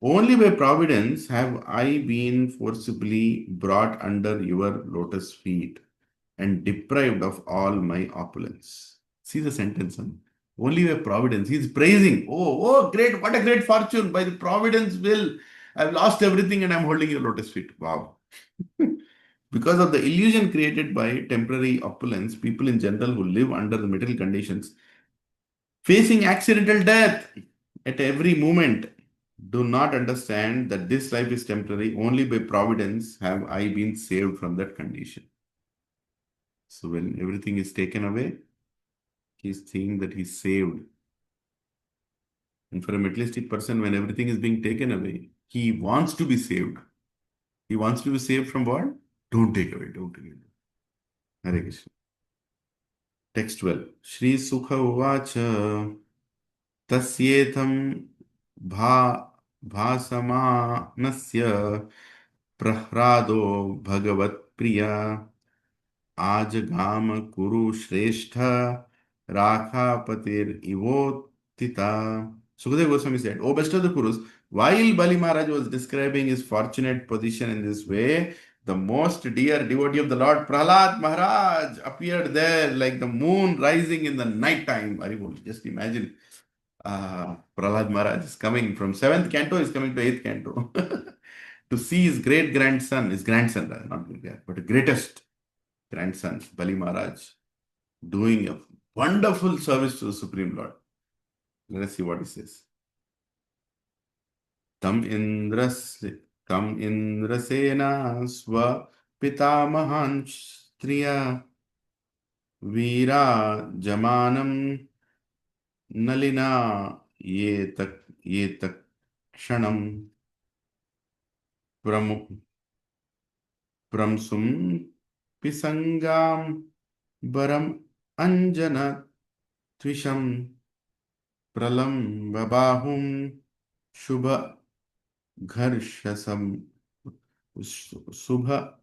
Only by providence have I been forcibly brought under your lotus feet and deprived of all my opulence. See the sentence, huh? Only by providence. He's praising. Oh, great. What a great fortune. By the providence will, I've lost everything and I'm holding your lotus feet. Wow. Because of the illusion created by temporary opulence, people in general who live under the material conditions, facing accidental death at every moment, do not understand that this life is temporary. Only by providence have I been saved from that condition. So when everything is taken away, he's thinking that he's saved. And for a materialistic person, when everything is being taken away, he wants to be saved. He wants to be saved from what? Don't take away, don't take away. Hare Krishna. Text 12. Shri Sukha Uvacha Tasyetam Bha Bhasamanasya Prahrado Bhagavat Priya Ajagama Kuru Shrestha Rakha Patir Ivotita. Sukadeva Goswami said, O best of the Kurus, while Bali Maharaj was describing his fortunate position in this way, the most dear devotee of the Lord, Prahlad Maharaj, appeared there like the moon rising in the night time. Haribol, just imagine. Prahlad Maharaj is coming from 7th canto, is coming to 8th canto to see his grandson, rather, not great, but the greatest grandson, Bali Maharaj, doing a wonderful service to the Supreme Lord. Let us see what he says. Tam Indrasena Swa Pitamahan Striya Veera Jamanam Nalina Yetak Kshanam Pramsum Pisangam Baram Anjana Twisham Pralam Babahum Shubha Gharshasam Subha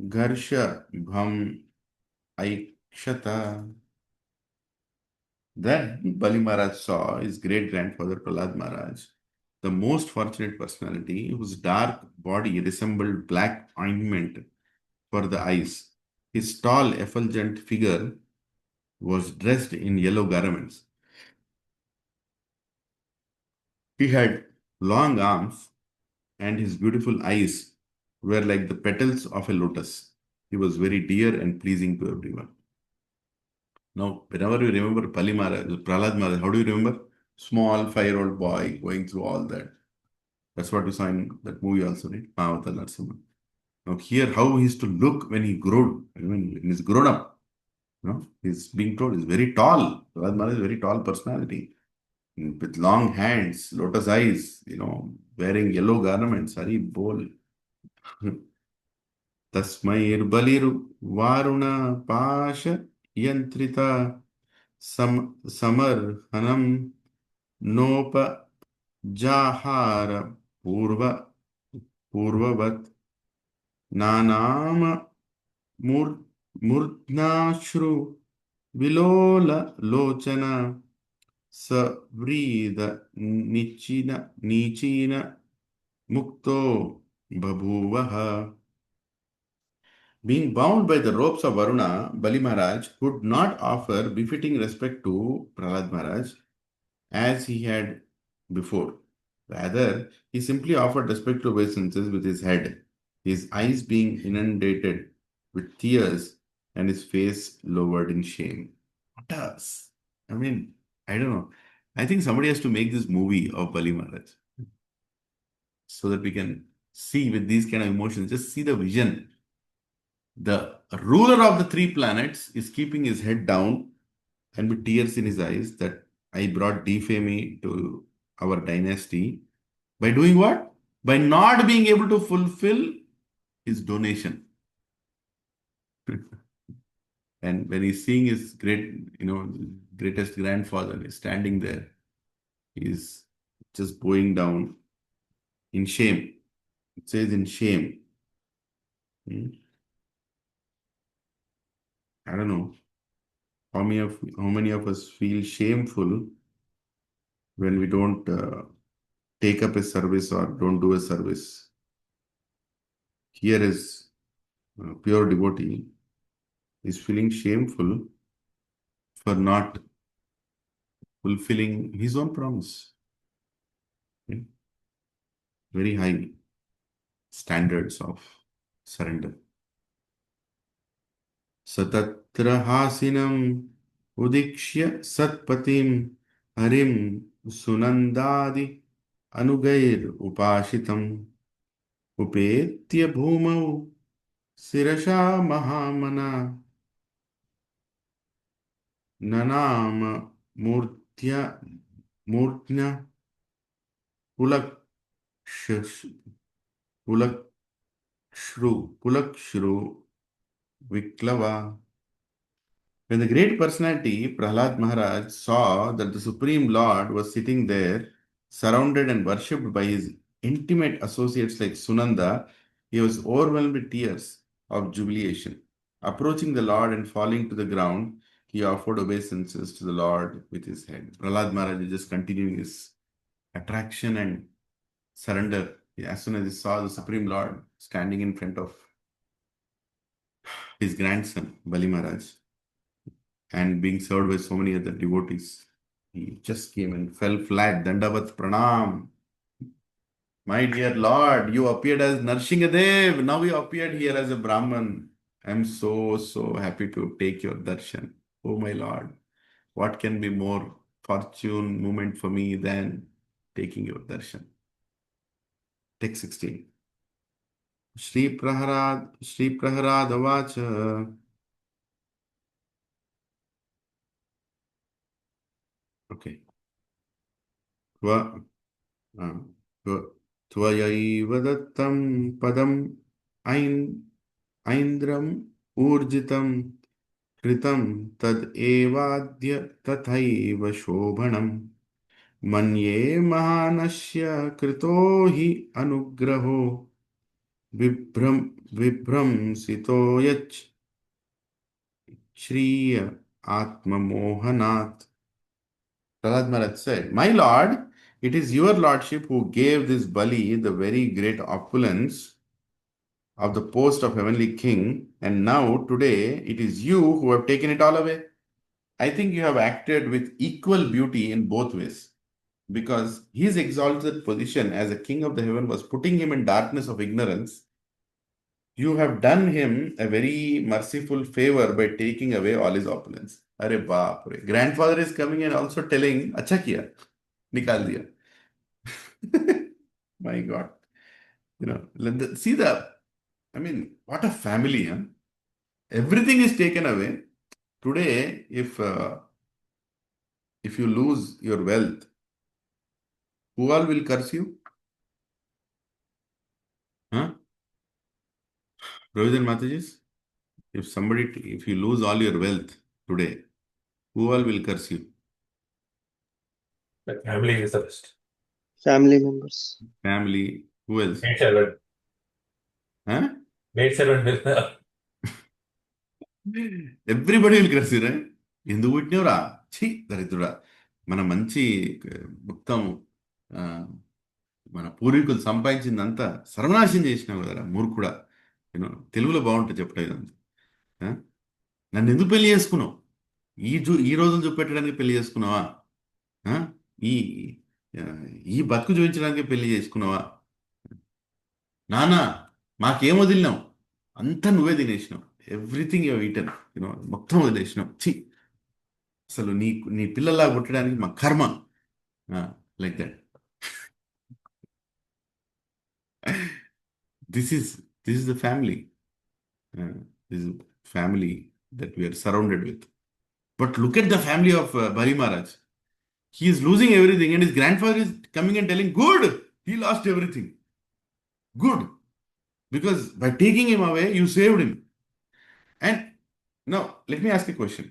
Gharsha Bham Aikshata. Then Bali Maharaj saw his great grandfather Prahlad Maharaj, the most fortunate personality whose dark body resembled black ointment for the eyes. His tall, effulgent figure was dressed in yellow garments. He had long arms, and his beautiful eyes were like the petals of a lotus. He was very dear and pleasing to everyone. Now, whenever you remember Prahlad Maharaj, how do you remember? Small 5-year-old boy going through all that. That's what you saw in that movie also, right? Mahavatar Narasimha. Now, here, how he used to look when he grew, when he's grown up. He's being told he's very tall. Prahlad Maharaj is a very tall personality with long hands, lotus eyes, wearing yellow garments. Hari bol. Tasmairbaliru Pasha Yantrita Samarhanam Nopa Jahara Purvavat Nanama Murdnashru Vilola Lochana Savrida Nichina Mukto Babhuvaha. Being bound by the ropes of Varuna, Bali Maharaj could not offer befitting respect to Prahlad Maharaj as he had before. Rather, he simply offered respect to obeisances with his head, his eyes being inundated with tears and his face lowered in shame. What does? I mean, I don't know. I think somebody has to make this movie of Bali Maharaj so that we can see with these kind of emotions, just see the vision. The ruler of the 3 planets is keeping his head down and with tears in his eyes that I brought defame to our dynasty by doing what? By not being able to fulfill his donation. And when he's seeing his greatest grandfather is standing there, he's just bowing down in shame. It says in shame. I don't know. How many of us feel shameful when we don't take up a service or don't do a service? Here is pure devotee is feeling shameful for not fulfilling his own promise. Okay? Very high standards of surrender. Satatra hasinam udikshya satpatim harim sunandadi anugair upashitam upetya bhumau sirasha mahamana nanama murtya murtnya pulakshru pulakshru viklava. When the great personality Prahlad Maharaj saw that the Supreme Lord was sitting there, surrounded and worshipped by his intimate associates like Sunanda, he was overwhelmed with tears of jubilation. Approaching the Lord and falling to the ground, he offered obeisances to the Lord with his head. Prahlad Maharaj is just continuing his attraction and surrender. As soon as he saw the Supreme Lord standing in front of his grandson, Bali Maharaj, and being served by so many other devotees, he just came and fell flat. Dandavat Pranam. My dear Lord, you appeared as Narsinghadev. Now you appeared here as a Brahman. I'm so happy to take your darshan. Oh my Lord, what can be more fortune moment for me than taking your darshan? Text 16. Shri Praharad Avacha. Okay. Tva, tva- Tvayaiva dattam padam Aindram Urjitam Kritam Tad Evadya Tathaiva Shobhanam Manye Mahanasya Krito Hi Anugraho Vibram Sito Yach Shriya Atma Mohanat. Prahlad Maharaj said, My Lord, it is your Lordship who gave this Bali the very great opulence of the post of heavenly king, and now today it is you who have taken it all away. I think you have acted with equal beauty in both ways, because his exalted position as a king of the heaven was putting him in darkness of ignorance. You have done him a very merciful favor by taking away all his opulence. Arre baap re. Grandfather is coming and also telling, Acha kiya, nikal diya. My God. See what a family, huh? Everything is taken away. Today, if you lose your wealth, who all will curse you? Huh? Provision Matajis? If you lose all your wealth today, who all will curse you? The family is the best. Family members. Family, who else? Maid servant. Huh? Maid servant will. Everybody will curse you, right? ఎందుకు పుట్టినవరా ఛీ దరిద్రుడా మన మంచి మొత్తం ఆ, మన పూర్వీకులు సంపాదించిందంతా సర్వనాశం చేసినావు కదరా మూర్ఖుడా తెలుగులో బాగుంటుంది చెప్పడం ఇదంతా ఆ? నన్ను ఎందుకు పెళ్లి చేసుకున్నావు ఈ రోజులు చూపెట్టడానికి పెళ్లి చేసుకున్నావా ఆ? ఈ ఆ, ఈ బతుకు చూపించడానికి పెళ్లి చేసుకున్నావా నానా మాకేం వదిలినావు అంతా నువ్వే తినేసినావు ఎవ్రీథింగ్ యూ ఈటన్ మొత్తం వదిలేసినావు ఛీ అసలు నీ పిల్లల్లా పుట్టడానికి మా కర్మ like that this is the family this is family that we are surrounded with but look at the family of Bali Maharaj he is losing everything and his grandfather is coming and telling good, he lost everything. Good, because by taking him away you saved him. And now let me ask you a question.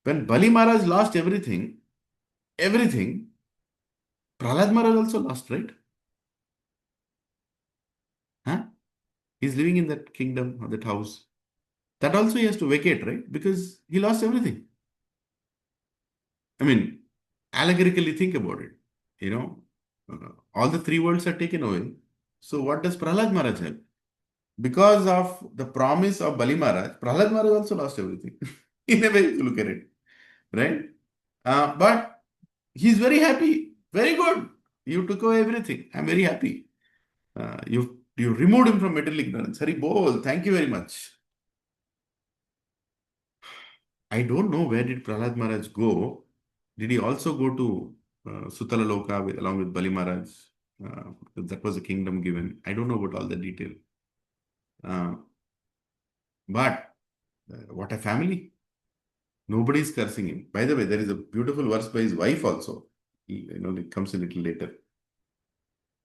When Bali Maharaj lost everything, Prahlad Maharaj also lost, right? Huh? He's living in that kingdom or that house. That also he has to vacate, right? Because he lost everything. I mean, allegorically think about it. All the three worlds are taken away. So what does Prahlad Maharaj have? Because of the promise of Bali Maharaj, Prahlad Maharaj also lost everything. In a way, if you look at it, right? But he's very happy. Very good. You took away everything. I'm very happy. You removed him from material ignorance. Hari Bol, thank you very much. I don't know where did Prahlad Maharaj go. Did he also go to Sutala Loka along with Bali Maharaj? Because that was a kingdom given. I don't know about all the detail. Uh, but what a family. Nobody is cursing him. By the way, there is a beautiful verse by his wife also. It comes a little later.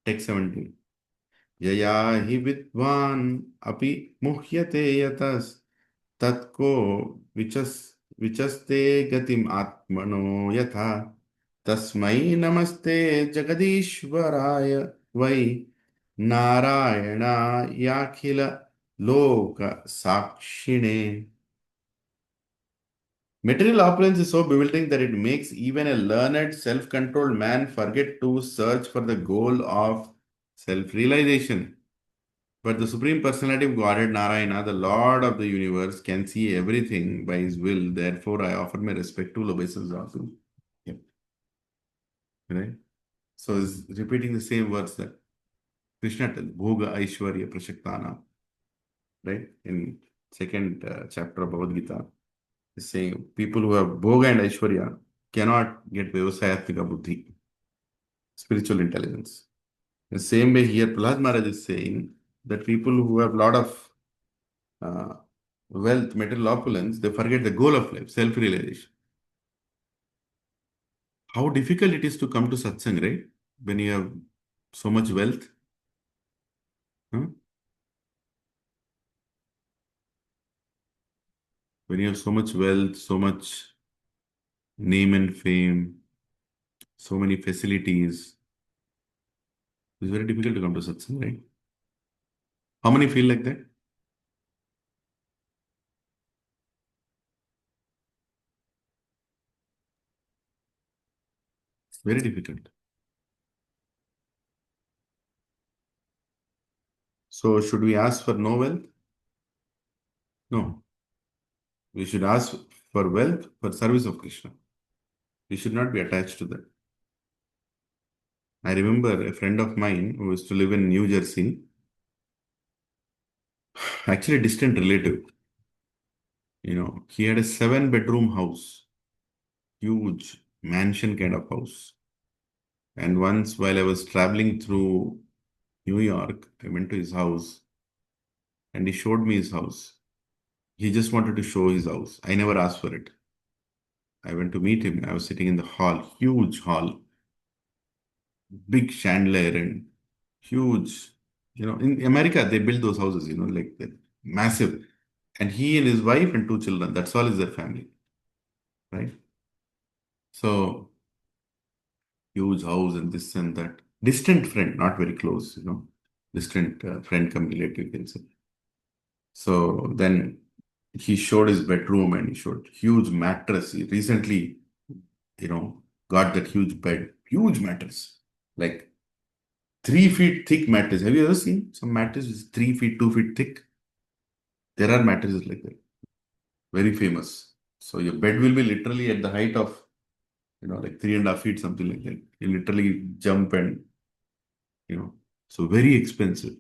Text 17. Yaya hi vidvan api muhyate yatas tatko vichaste gatim atmano yatha tasmai namaste jagadishvaraya vai narayana yakhila loka sakshine. Material opulence is so bewildering that it makes even a learned, self-controlled man forget to search for the goal of self-realization. But the Supreme Personality of Godhead, Narayana, the Lord of the universe, can see everything by his will. Therefore, I offer my respectful obeisance unto him. Yep. Right? So, it's repeating the same words that Krishna tells, Bhoga Aishwarya Prashaktana, right? In second chapter of Bhagavad Gita, is saying people who have Bhoga and Aishwarya cannot get Vyavasayatmika Buddhi, spiritual intelligence. The same way here, Prahlad Maharaj is saying that people who have a lot of wealth, material opulence, they forget the goal of life, self-realization. How difficult it is to come to satsang, right? When you have so much wealth. Huh? When you have so much wealth, so much name and fame, so many facilities, it's very difficult to come to satsang, right? How many feel like that? It's very difficult. So should we ask for no wealth? No. We should ask for wealth for service of Krishna. We should not be attached to that. I remember a friend of mine who used to live in New Jersey, actually a distant relative. He had a 7-bedroom house, huge mansion kind of house. And once while I was traveling through New York, I went to his house and he showed me his house. He just wanted to show his house. I never asked for it. I went to meet him. I was sitting in the hall, huge hall, big chandelier and huge. In America, they build those houses, like that, massive. And he and his wife and 2 children, that's all is their family, right? So, huge house and this and that. Distant friend, not very close, distant friend come relative, you can say. So then he showed his bedroom and he showed huge mattress. He recently, got that huge bed, huge mattress, like 3 feet thick mattress. Have you ever seen some mattress is 3 feet, 2 feet thick? There are mattresses like that, very famous. So your bed will be literally at the height of, like 3.5 feet, something like that. You literally jump and, so very expensive.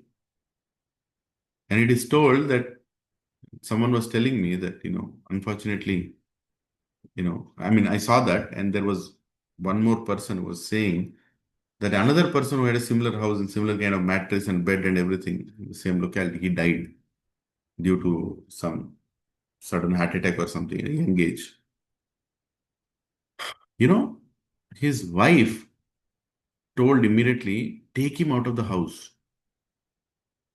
And it is told that someone was telling me that, unfortunately, I mean, I saw that, and there was one more person who was saying that another person who had a similar house and similar kind of mattress and bed and everything in the same locality, he died due to some sudden heart attack or something at a young age. His wife told immediately, take him out of the house.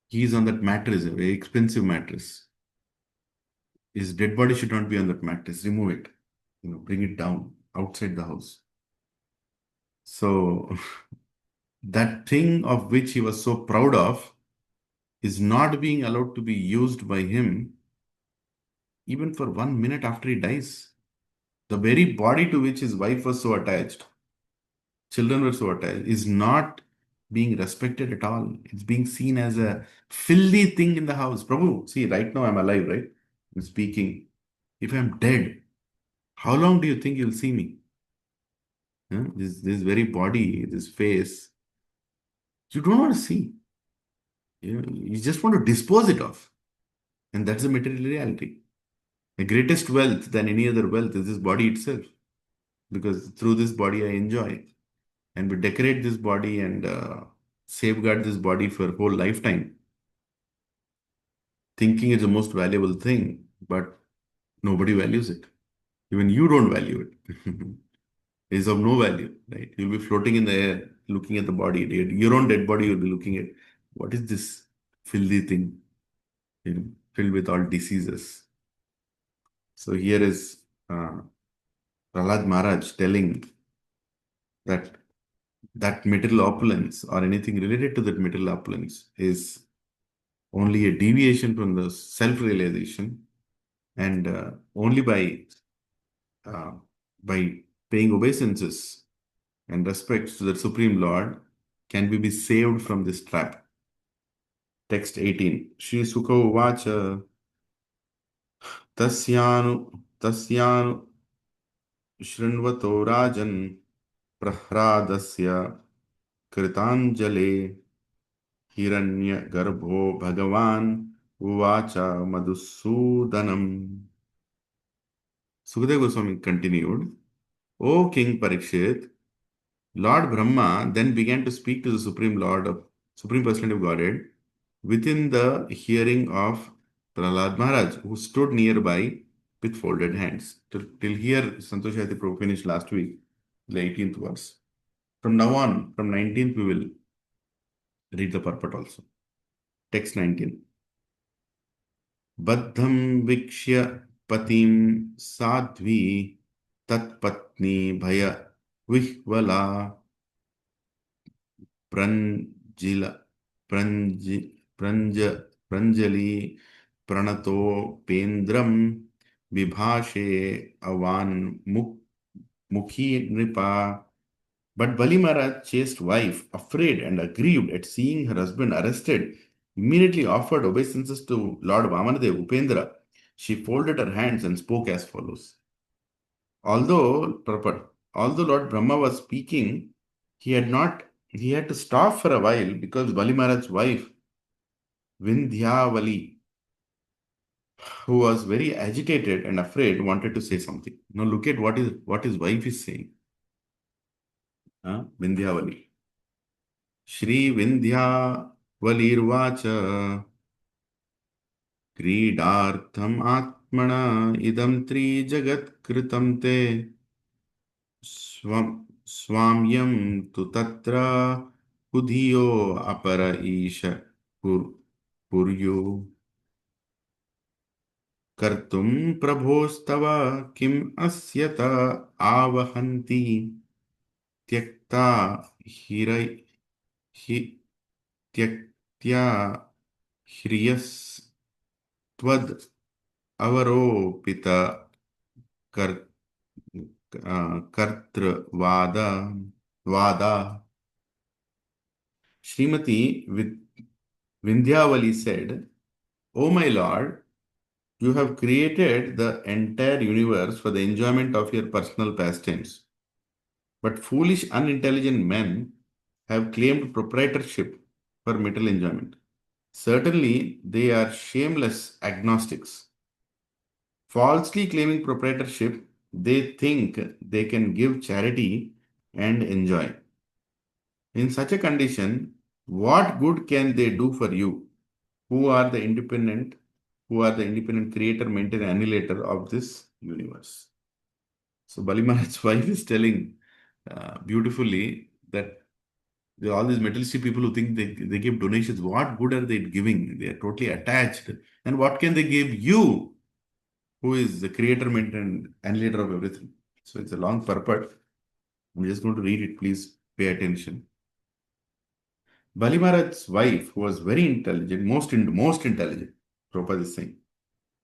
He is on that mattress, a very expensive mattress. His dead body should not be on that mattress. Remove it. Bring it down outside the house. So that thing of which he was so proud of is not being allowed to be used by him even for 1 minute after he dies. The very body to which his wife was so attached, children were so attached, is not being respected at all. It's being seen as a filthy thing in the house. Prabhu, see, right now I'm alive, right? I'm speaking. If I'm dead, how long do you think you'll see me? Huh? This very body, this face, you don't want to see. You just want to dispose it of. And that's the material reality. The greatest wealth than any other wealth is this body itself. Because through this body I enjoy. And we decorate this body and safeguard this body for a whole lifetime, thinking it's the most valuable thing, but nobody values it. Even you don't value it. It is of no value, right? You'll be floating in the air, looking at the body. Your own dead body, you'll be looking at, what is this filthy thing, filled with all diseases. So here is Prahlad Maharaj telling that material opulence or anything related to that material opulence is only a deviation from the self-realization, and only uh, by paying obeisances and respect to the Supreme Lord can we be saved from this trap. Text 18. Shri Sukha Uvacha Tasyanu Shrinvato Rajan Prahradasya Kritanjale Hiranya Garbho Bhagavan Uvacha Madhusudanam. Sukadeva Goswami continued, O King Parikshit, Lord Brahma then began to speak to the Supreme Lord of Supreme Personality of Godhead within the hearing of Prahlad Maharaj, who stood nearby with folded hands. Till here, Santoshayati Prabhu finished last week, the 18th verse. From now on, from 19th, we will read the purport also. Text 19. Baddham vikshya patim sadhvi tatpatni bhaya vihvala pranjila pranjali pranato pendram vibhashe avan mukhi nripa. But Bali Maharaj's chaste wife, afraid and aggrieved at seeing her husband arrested, immediately offered obeisances to Lord Vamanadev Upendra. She folded her hands and spoke as follows. Although Lord Brahma was speaking, he had to stop for a while because Bali Maharaj's wife, Vindhyavali, who was very agitated and afraid, wanted to say something. Now look at what his wife is saying. Vindhyavali. Shri Vindhyavalirvacha क्रीडार्थम आत्मना इदं त्रिजगत् कृतं ते स्वाम्यं तु तत्र कुधियो अपर ईश पुर्यो कर्तुं प्रभोस्तव किम् अस्यत आवहन्ति त्यक्ता त्यक्त्या ह्रियस्त्वद् अवरोपित कर्तृवादा. Srimati Vindhyavali said, O my Lord, you have created the entire universe for the enjoyment of your personal pastimes. But foolish, unintelligent men have claimed proprietorship for material enjoyment. Certainly, they are shameless agnostics. Falsely claiming proprietorship, they think they can give charity and enjoy. In such a condition, what good can they do for you, who are the independent creator, maintainer, annihilator of this universe? So Bali Maharaj's wife is telling beautifully that all these materialistic people who think they give donations, what good are they giving? They are totally attached. And what can they give you, who is the creator, maintainer, annihilator of everything? So it's a long purport. I'm just going to read it. Please pay attention. Bali Maharaj's wife, who was very intelligent, most intelligent, Prabhupada is saying,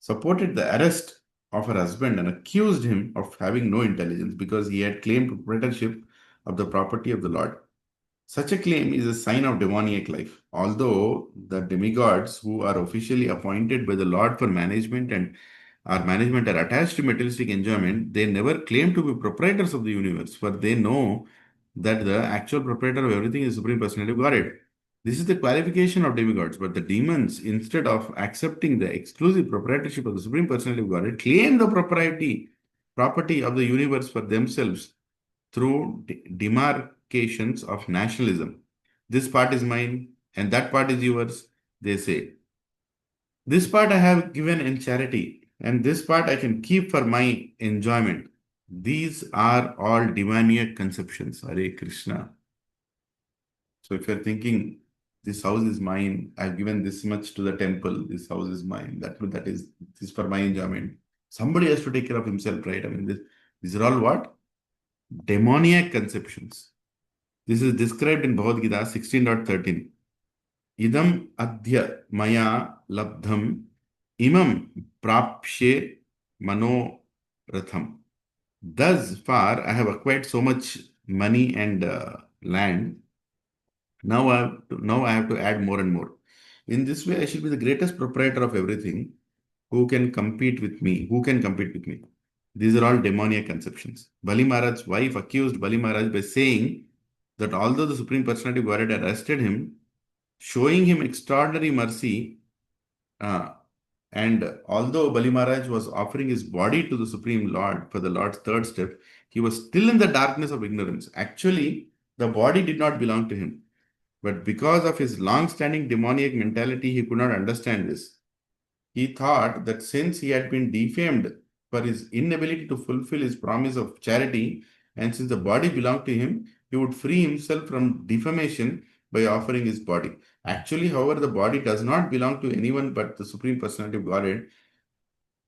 supported the arrest of her husband and accused him of having no intelligence because he had claimed proprietorship of the property of the Lord. Such a claim is a sign of demoniac life. Although the demigods who are officially appointed by the Lord for management are attached to materialistic enjoyment, they never claim to be proprietors of the universe, for they know that the actual proprietor of everything is Supreme Personality of Godhead. This is the qualification of demigods, but the demons, instead of accepting the exclusive proprietorship of the Supreme Personality of Godhead, claim the property of the universe for themselves through demarcations of nationalism. This part is mine and that part is yours, they say. This part I have given in charity, and this part I can keep for my enjoyment. These are all demoniac conceptions. Hare Krishna. So if you're thinking, this house is mine, I've given this much to the temple, this house is mine, that is this is for my enjoyment. Somebody has to take care of himself, right? I mean, these are all what? Demoniac conceptions. This is described in Bhagavad Gita 16.13. Idam adhya maya labdham imam prapshe manoratham. Thus far, I have acquired so much money and land. Now I have to add more and more. In this way, I shall be the greatest proprietor of everything. Who can compete with me? Who can compete with me? These are all demoniac conceptions. Bali Maharaj's wife accused Bali Maharaj by saying that although the Supreme Personality of Godhead arrested him, showing him extraordinary mercy, uh, and although Bali Maharaj was offering his body to the Supreme Lord for the Lord's third step, he was still in the darkness of ignorance. Actually, the body did not belong to him. But because of his long-standing demoniac mentality, he could not understand this. He thought that since he had been defamed for his inability to fulfill his promise of charity, and since the body belonged to him, he would free himself from defamation by offering his body. Actually, however, the body does not belong to anyone but the Supreme Personality of Godhead,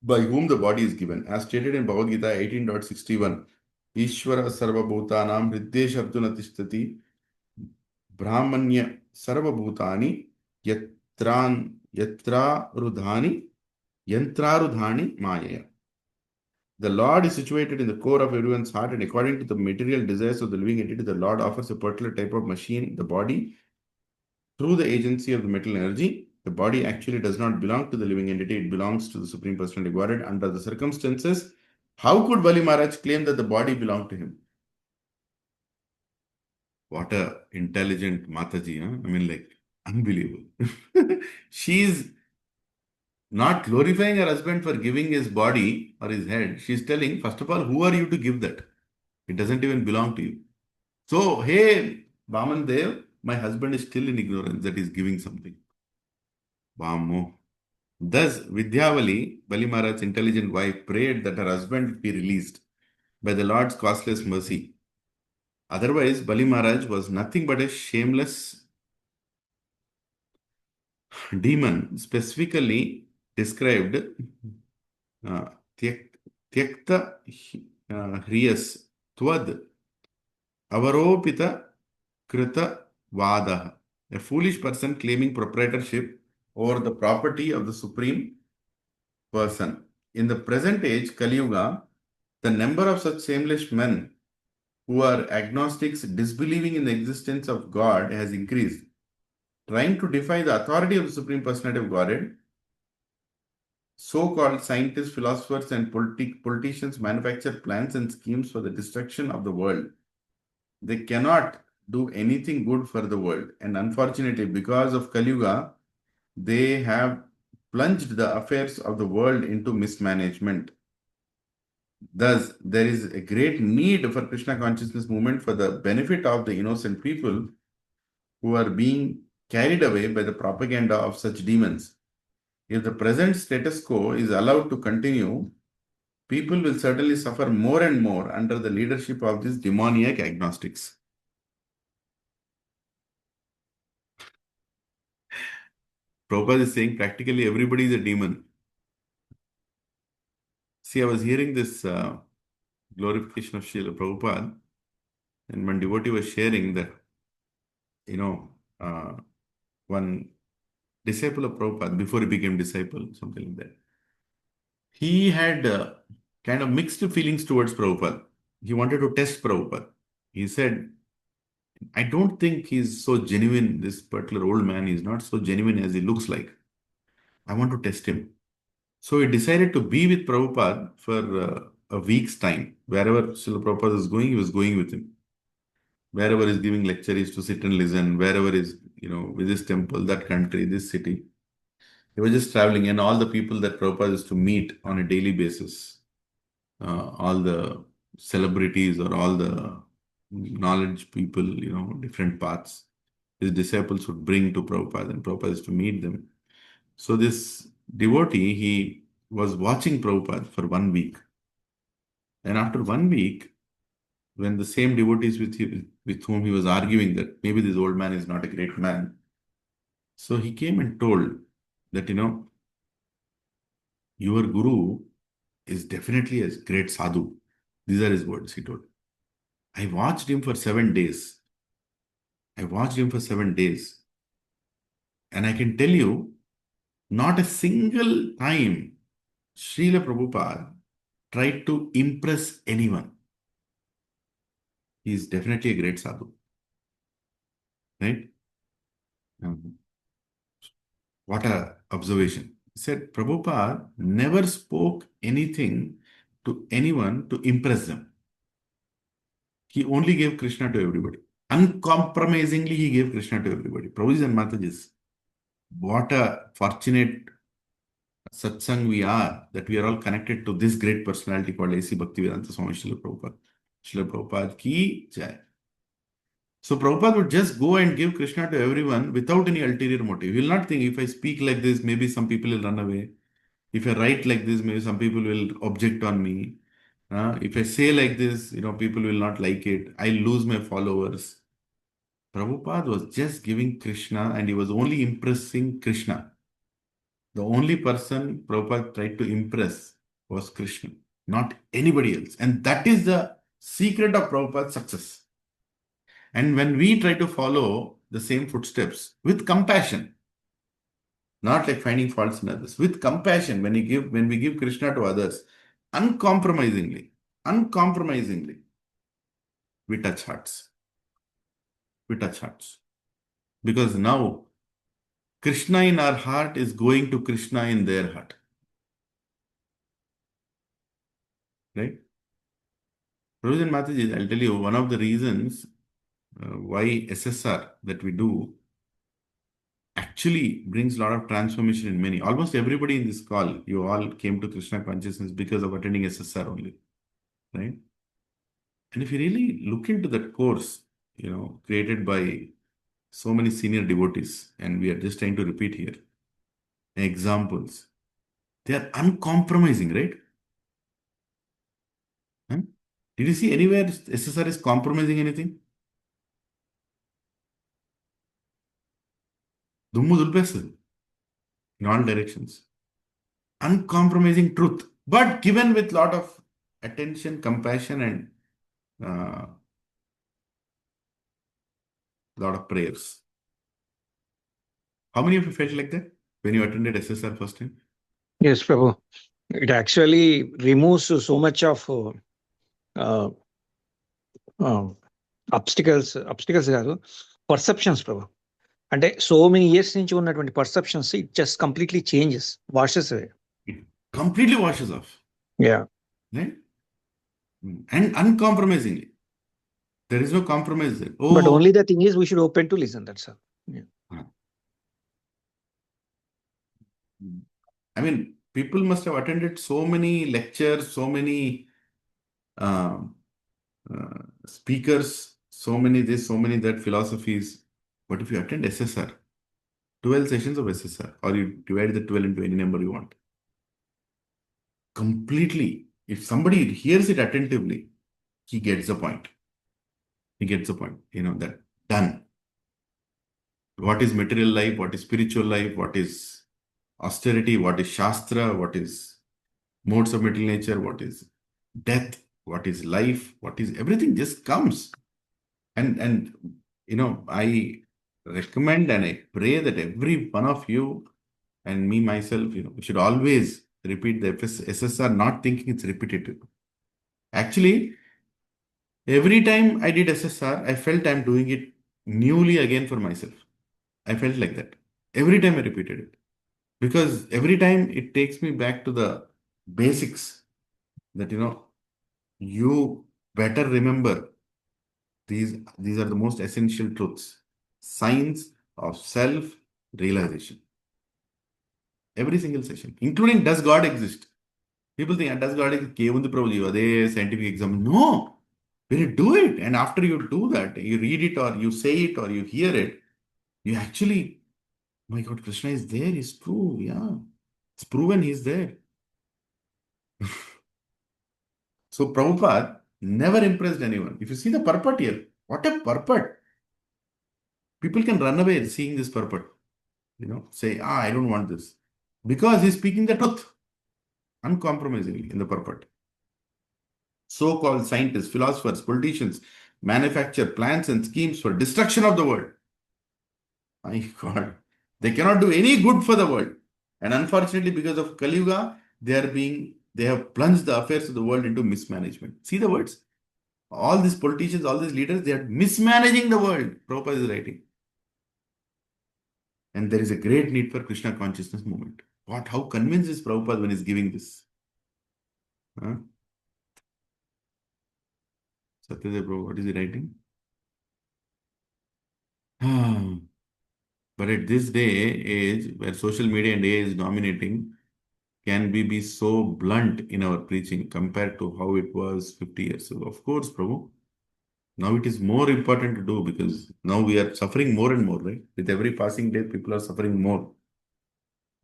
by whom the body is given. As stated in Bhagavad Gita 18.61, Ishvara Sarva Bhutanam Hriddesha Arjuna Tishtati Brahmanya Sarva Bhutani Yatrarudhani Yantrarudhani Maya. The Lord is situated in the core of everyone's heart, and according to the material desires of the living entity, the Lord offers a particular type of machine, the body, through the agency of the mental energy. The body actually does not belong to the living entity, it belongs to the Supreme Personality of Godhead. Under the circumstances, how could Bali Maharaj claim that the body belonged to him? What a intelligent Mataji, huh? I mean, like, unbelievable. She's not glorifying her husband for giving his body or his head. She's telling, first of all, who are you to give that? It doesn't even belong to you. So, hey, Vaman Dev, my husband is still in ignorance that he's giving something. Vamo. Thus, Vidyavali, Bali Maharaj's intelligent wife, prayed that her husband be released by the Lord's causeless mercy. Otherwise, Bali Maharaj was nothing but a shameless demon, specifically described uh, Tyakta Hriyas Tvad Avaropita Krita Vadaha. A foolish person claiming proprietorship over the property of the Supreme Person. In the present age, Kali Yuga, the number of such shameless men who are agnostics disbelieving in the existence of God has increased. Trying to defy the authority of the Supreme Personality of Godhead, so-called scientists, philosophers, and politicians manufacture plans and schemes for the destruction of the world. They cannot do anything good for the world. And unfortunately, because of Kali Yuga, they have plunged the affairs of the world into mismanagement. Thus, there is a great need for Krishna consciousness movement for the benefit of the innocent people who are being carried away by the propaganda of such demons. If the present status quo is allowed to continue, people will certainly suffer more and more under the leadership of these demoniac agnostics. Prabhupada is saying practically everybody is a demon. See, I was hearing this glorification of Srila Prabhupada, and one devotee was sharing that, one disciple of Prabhupada, before he became disciple, something like that, he had kind of mixed feelings towards Prabhupada. He wanted to test Prabhupada. He said, I don't think he's so genuine, this particular old man. He's not so genuine as he looks like. I want to test him. So he decided to be with Prabhupada for a week's time. Wherever Srila Prabhupada was going, he was going with him. Wherever he's giving lecture, he used to sit and listen. Wherever is, with this temple, that country, this city. He was just traveling, and all the people that Prabhupada used to meet on a daily basis, all the celebrities or all the knowledge people, different paths, his disciples would bring to Prabhupada, and Prabhupada used to meet them. So this devotee, he was watching Prabhupada for 1 week. And after 1 week, when the same devotees with whom he was arguing that maybe this old man is not a great man, so he came and told that, your guru is definitely a great sadhu. These are his words, he told. I watched him for 7 days. I watched him for 7 days. And I can tell you, not a single time Srila Prabhupada tried to impress anyone. He is definitely a great sadhu. Right? What a observation. He said Prabhupada never spoke anything to anyone to impress them. He only gave Krishna to everybody. Uncompromisingly, he gave Krishna to everybody. Prabhuji and Matajis, what a fortunate satsang we are, that we are all connected to this great personality called A.C. Bhaktivedanta Swami Srila Prabhupada. Srila Prabhupada ki jai. So Prabhupada would just go and give Krishna to everyone without any ulterior motive. He will not think, if I speak like this, maybe some people will run away. If I write like this, maybe some people will object on me. If I say like this, people will not like it. I'll lose my followers. Prabhupada was just giving Krishna, and he was only impressing Krishna. The only person Prabhupada tried to impress was Krishna, not anybody else. And that is the secret of Prabhupada's success. And when we try to follow the same footsteps with compassion, not like finding faults in others, with compassion, when we give Krishna to others, uncompromisingly, we touch hearts. We touch hearts. Because now Krishna in our heart is going to Krishna in their heart. Right? Prabhuji and Mataji, I'll tell you one of the reasons why SSR that we do actually brings a lot of transformation in many. Almost everybody in this call, you all came to Krishna consciousness because of attending SSR only. Right? And if you really look into that course, created by so many senior devotees, and we are just trying to repeat here, examples, they are uncompromising, right? Huh? Did you see anywhere SSR is compromising anything? Dummu dulpestu in all directions. Uncompromising truth, but given with lot of attention, compassion, and lot of prayers. How many of you felt like that when you attended SSR first time? Yes, Prabhu. It actually removes so much of obstacles కాదు, perceptions, Prabhu. అంటే so many years నుంచి ఉన్నటువంటి perceptions, it just completely changes, washes away. It completely washes off. Yeah. Right? And uncompromisingly. There is no compromise there. But only the thing is, we should open to listen, that's all. Yeah. I mean, people must have attended so many lectures, so many speakers, so many this, so many that philosophies. But if you attend SSR, 12 sessions of SSR, or you divide the 12 into any number you want, completely, if somebody hears it attentively, he gets the point. He gets the point, that done. What is material life? What is spiritual life? What is austerity? What is Shastra? What is modes of material nature? What is death? What is life? What is everything just comes. And I recommend and I pray that every one of you and me myself, we should always repeat the SSR not thinking it's repetitive. Actually, every time I did SSR, I felt I'm doing it newly again for myself. I felt like that. Every time I repeated it. Because every time it takes me back to the basics that, you better remember these are the most essential truths. Signs of self-realization. Every single session, including does God exist? People think, does God exist? Kevundi Prabhuji, are they scientific exam? No. When you do it, and after you do that, you read it or you say it or you hear it, you actually, my God, Krishna is there, he's true. Yeah. It's proven he's there. So Prabhupada never impressed anyone. If you see the purport here, what a purport. People can run away seeing this purport. Say, I don't want this. Because he's speaking the truth uncompromisingly in the purport. So-called scientists, philosophers, politicians manufacture plans and schemes for destruction of the world. My God, they cannot do any good for the world. And unfortunately, because of Kali Yuga, they have plunged the affairs of the world into mismanagement. See the words? All these politicians, all these leaders, they are mismanaging the world. Prabhupada is writing. And there is a great need for Krishna consciousness movement. How convinced is Prabhupada when he's giving this? Huh? Satyadev Prabhu, what is he writing? But at this day age, where social media and AI is dominating, can we be so blunt in our preaching compared to how it was 50 years ago? Of course, Prabhu. Now it is more important to do because now we are suffering more and more, right? With every passing day, people are suffering more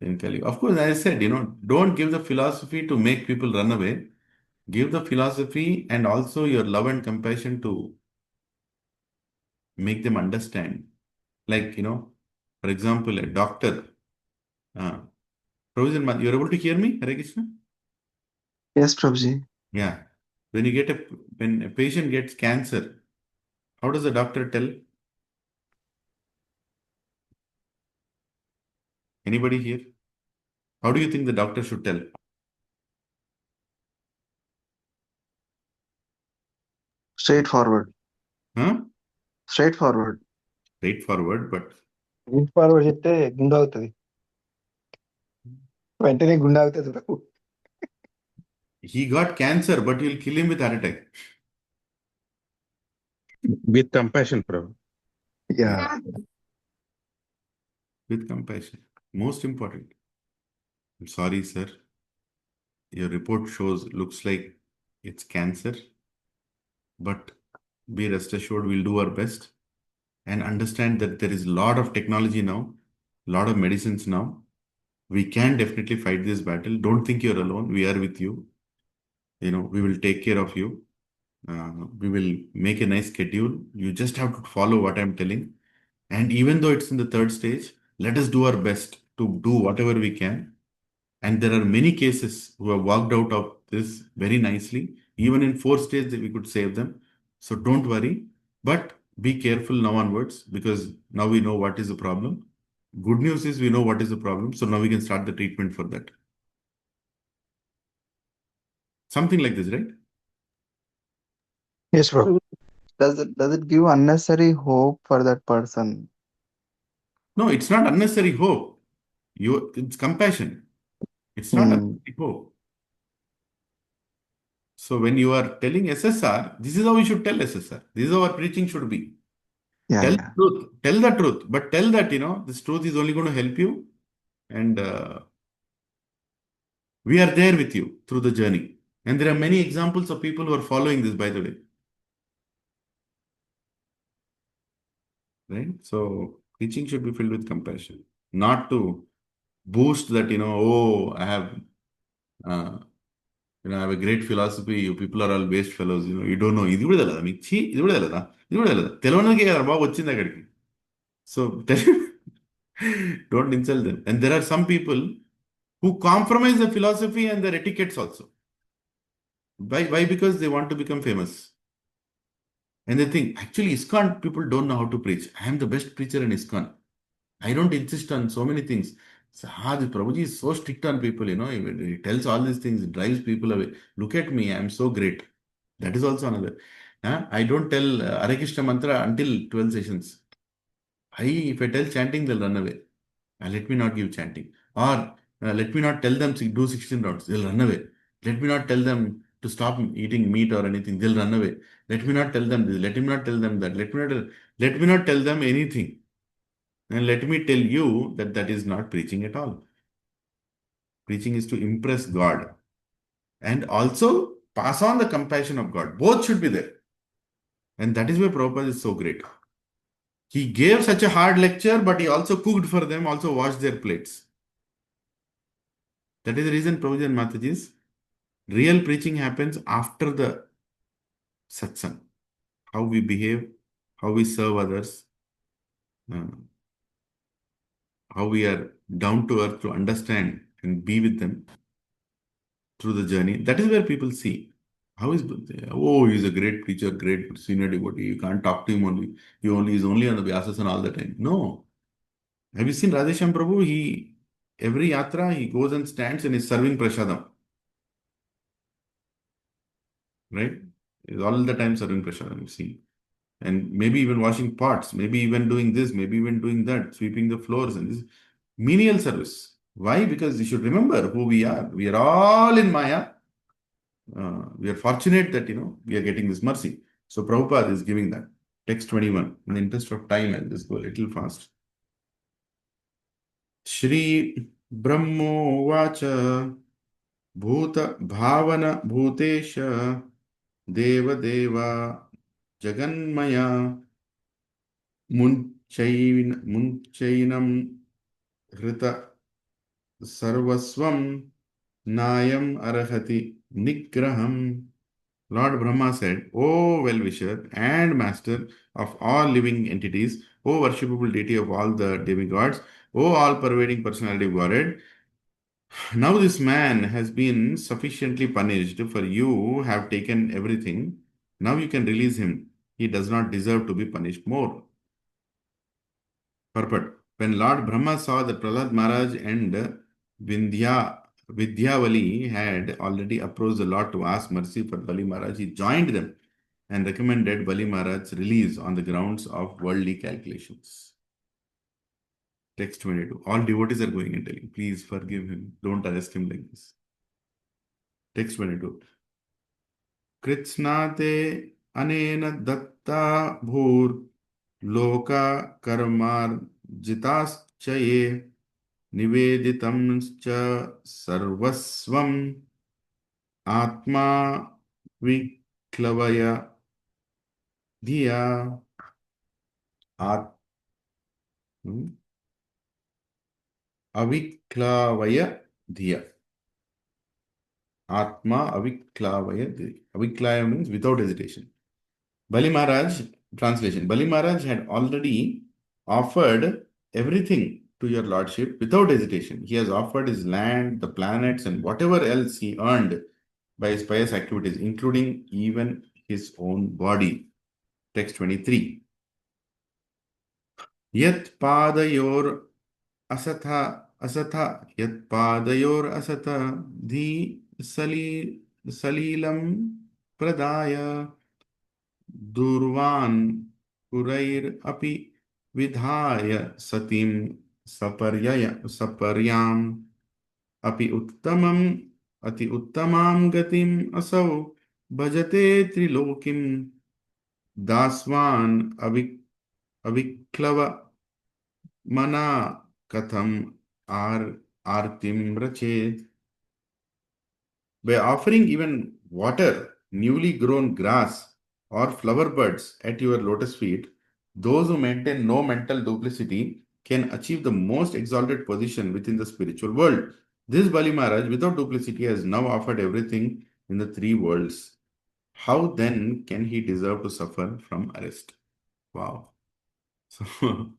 in Kali. Of course, as I said, don't give the philosophy to make people run away. Give the philosophy and also your love and compassion to make them understand. Like, for example, a doctor. Provision, you're able to hear me, Hare Krishna? Yes, Prabhuji. Yeah. When a patient gets cancer, how does the doctor tell? Anybody here? How do you think the doctor should tell? Straightforward. Huh? Straightforward. Straightforward, but forward చెప్తే గుండె అవుతుంది, వెంటనే గుండె అవుతుంది ప్రభు. he got cancer, but you'll kill him with heart attack. With compassion, Prabhu. Yeah. With compassion. Most important. I'm sorry, sir. Your report looks like it's cancer, but be rest assured we'll do our best and understand that there is a lot of technology now, a lot of medicines now. We can definitely fight this battle. Don't think you're alone. We are with you. We will take care of you. We will make a nice schedule. You just have to follow what I'm telling. And even though it's in the third stage, let us do our best to do whatever we can. And there are many cases who have walked out of this very nicely. Even in fourth stage, we could save them. So don't worry. But be careful now onwards because now we know what is the problem. Good news is we know what is the problem. So now we can start the treatment for that. Something like this, right? Yes, bro. Does it give unnecessary hope for that person? No, it's not unnecessary hope. It's compassion. It's not unnecessary hope. So when you are telling SSR, this is how we should tell SSR. This is how our preaching should be. Yeah, Tell yeah. the truth. Tell the truth. But tell that, this truth is only going to help you. And we are there with you through the journey. And there are many examples of people who are following this, by the way. Right? So preaching should be filled with compassion. Not to boost that, I have... I have a great philosophy. You people are all waste fellows. You don't know. ఇది కూడా తెలదా మీకు? ఇది కూడా తెలదా? ఇది కూడా తెలదా? తెలవడానికే కదా బాబు వచ్చింది అక్కడికి. So don't insult them. And there are some people who compromise the philosophy and their etiquettes also. Why? Because they want to become famous. And they think, actually, ISKCON people don't know how to preach. I am the best preacher in ISKCON. I don't insist on so many things. The Prabhuji is so strict on people, he tells all these things, drives people away. Look at me, I am so great. That is also another. I don't tell Hare Krishna mantra until 12 sessions. If I tell chanting, they'll run away. Let me not give chanting. Or let me not tell them do 16 rounds. They'll run away. Let me not tell them to stop eating meat or anything. They'll run away. Let me not tell them this. Let me not tell them that. Let me not tell them anything. And let me tell you that that is not preaching at all. Preaching is to impress God and also pass on the compassion of God. Both should be there. And that is why Prabhupada is so great. He gave such a hard lecture, but he also cooked for them, also washed their plates. That is the reason, Prabhuji and Mataji's, real preaching happens after the satsang. How we behave, how we serve others, uh, how we are down to earth to understand and be with them through the journey. That is where people see. How is, he's a great preacher, great senior devotee. You can't talk to him only. He's only on the Vyasasana all the time. No. Have you seen Radhesham Prabhu? Every yatra, he goes and stands and is serving prasadam. Right? He's all the time serving prasadam, you see. And maybe even washing pots, maybe even doing this, maybe even doing that, sweeping the floors, and this menial service. Why? Because you should remember who we are. We are all in Maya. We are fortunate that, we are getting this mercy. So Prabhupada is giving that. Text 21. In the interest of time, I'll just go a little fast. Shri Brahmo Vacha Bhuta Bhavana Bhutesha Deva Deva Jaganmaya Munchainam Hrita Sarvaswam Nayam Arahati Nigraham. Lord Brahma said, O well-wisher and master of all living entities, O worshipable deity of all the demigods, O all-pervading personality of Godhead, now this man has been sufficiently punished, for you have taken everything. Now you can release him. He does not deserve to be punished more. Purport. When Lord Brahma saw that Prahlad Maharaj and Vidyavali had already approached the Lord to ask mercy for Bali Maharaj, he joined them and recommended Bali Maharaj's release on the grounds of worldly calculations. Text 22. All devotees are going and telling, please forgive him. Don't arrest him like this. Text 22. Kritsnate anena datta bhur loka karmar jitaschaye niveditam cha sarvasvam atma viklavaya dhiya aviklavaya dhiya. Atma aviklavaya dhiya. Aviklaya means without hesitation. Bali Maharaj, translation. Bali Maharaj had already offered everything to your lordship without hesitation. He has offered his land, the planets, and whatever else he earned by his pious activities, including even his own body. Text 23. Yat padayor asatha yat padayor asatha di salilam pradaya Durvan Kurair api vidhaya satim saparyam api ati uttamam gatim asau bhajate trilokim daswan aviklava mana katham artim rachet. By offering even water, newly grown grass, or flower buds at your lotus feet, those who maintain no mental duplicity can achieve the most exalted position within the spiritual world. This Bali Maharaj, without duplicity, has now offered everything in the three worlds. How then can he deserve to suffer from arrest? Wow. So, so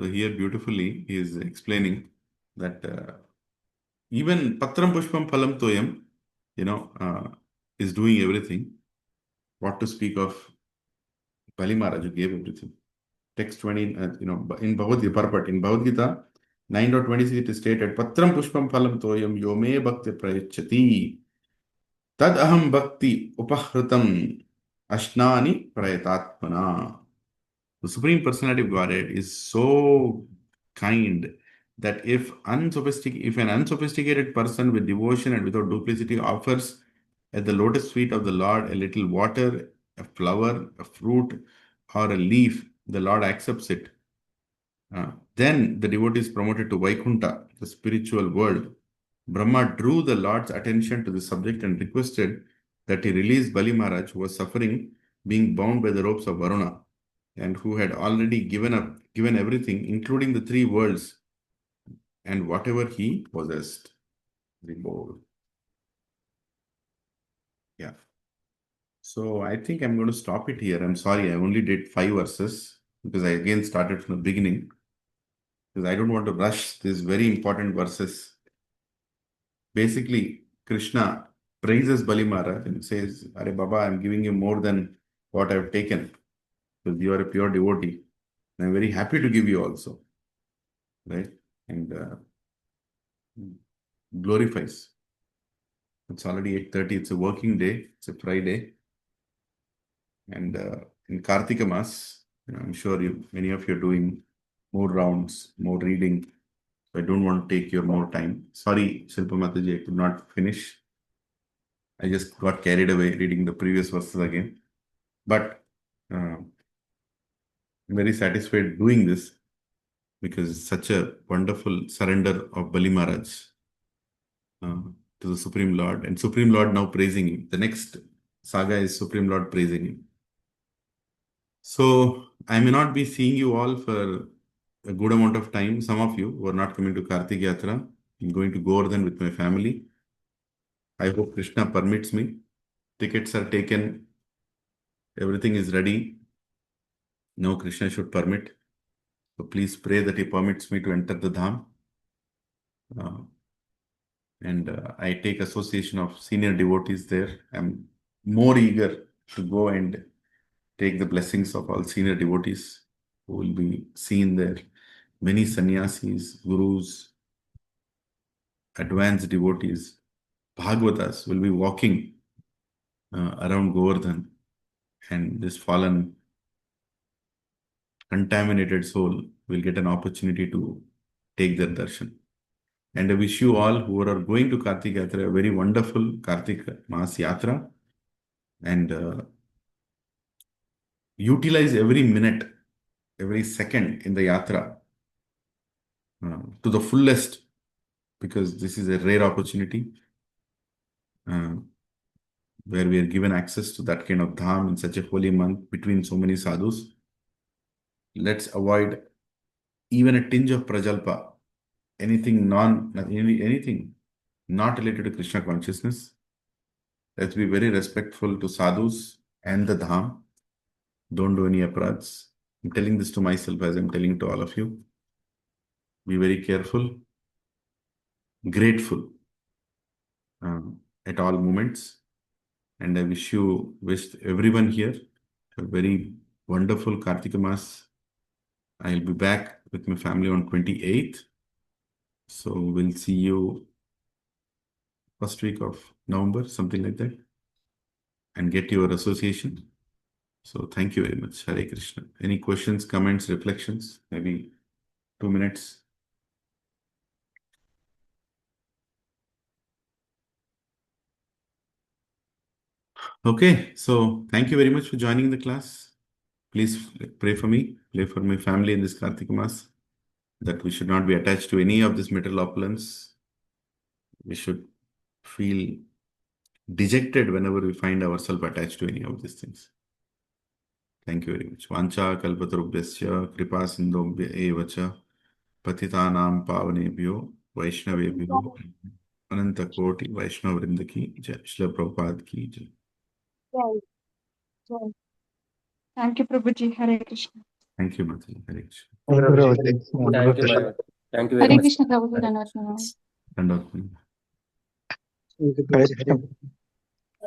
here beautifully he is explaining that even Patram Pushpam Phalam Toyam, is doing everything. What to speak of Bali Maharaj, who gave everything. Text 20, in Bhagavad Gita, purport. In Bhagavad Gita, 9.26 it is stated, Patram Pushpam Phalam Toyam Yome Bhakti Prayachati Tad Aham Bhakti Upahrutam Ashnani Prayatatmana. The Supreme Personality of Godhead is so kind that if an unsophisticated person with devotion and without duplicity offers at the lotus feet of the Lord a little water, a flower, a fruit, or a leaf, the Lord accepts it. Then the devotee is promoted to Vaikuntha, the spiritual world. Brahma drew the Lord's attention to the subject and requested that he release Bali Maharaj, who was suffering, being bound by the ropes of Varuna, and who had already given everything, including the three worlds and whatever he possessed. The bowl. Yeah. So I think I'm going to stop it here. I'm sorry, I only did 5 verses because I again started from the beginning, because I don't want to rush these very important verses. Basically, Krishna praises Bali Maharaj and says, Are Baba, I'm giving you more than what I've taken, because you are a pure devotee. And I'm very happy to give you also. Right? And glorifies. It's already 8:30. It's a working day. It's a Friday. And in Kartika Mas, I'm sure many of you are doing more rounds, more reading. So I don't want to take your more time. Sorry, Shilpa Mataji, I could not finish. I just got carried away reading the previous verses again. But I'm very satisfied doing this because it's such a wonderful surrender of Bali Maharaj to the Supreme Lord, and Supreme Lord now praising him. The next saga is Supreme Lord praising him. So I may not be seeing you all for a good amount of time. Some of you who are not coming to Kartik Yatra, I'm going to Govardhan with my family. I hope Krishna permits me. Tickets are taken. Everything is ready. Now Krishna should permit. So please pray that he permits me to enter the Dham. I take association of senior devotees there. I'm more eager to go and take the blessings of all senior devotees who will be seen there. Many sannyasis, gurus, advanced devotees, Bhagavatas will be walking around Govardhan, and this fallen, contaminated soul will get an opportunity to take their darshan. And I wish you all who are going to Kartik Yatra a very wonderful Kartik Mas Yatra, and utilize every minute, every second in the Yatra to the fullest, because this is a rare opportunity where we are given access to that kind of dham in such a holy month between so many sadhus. Let's avoid even a tinge of prajalpa, anything not related to Krishna consciousness. Let's be very respectful to sadhus and the dham. Don't do any apradhs. I'm telling this to myself as I'm telling to all of you. Be very careful, grateful at all moments. And I wish everyone here a very wonderful Kartika Mas. I'll be back with my family on 28th. So we'll see you first week of November, something like that, and get your association. So thank you very much. Hare Krishna. Any questions, comments, reflections? Maybe 2 minutes. Okay, so thank you very much for joining the class. Please pray for me, pray for my family in this Kartika Mas, that we should not be attached to any of this material opulence. We should feel dejected whenever we find ourselves attached to any of these things. Thank you very much. Vancha kalpatarubhyasya kripa sindobhya evacha patitanam pavanebhyo vaishnavebhyo ananta koti Vaishnava vrinda ki jai. Srila Prabhupada ki jai. Thank you, Prabhuji. Hare Krishna. Thank you, Mataji. Hare Krishna. Thank you, Prabhuji. Thank you, Maharaj. Thank you very Hare much. Krishna, Prabhuji. Dandavat Pranam. Dandavat. Hare Krishna.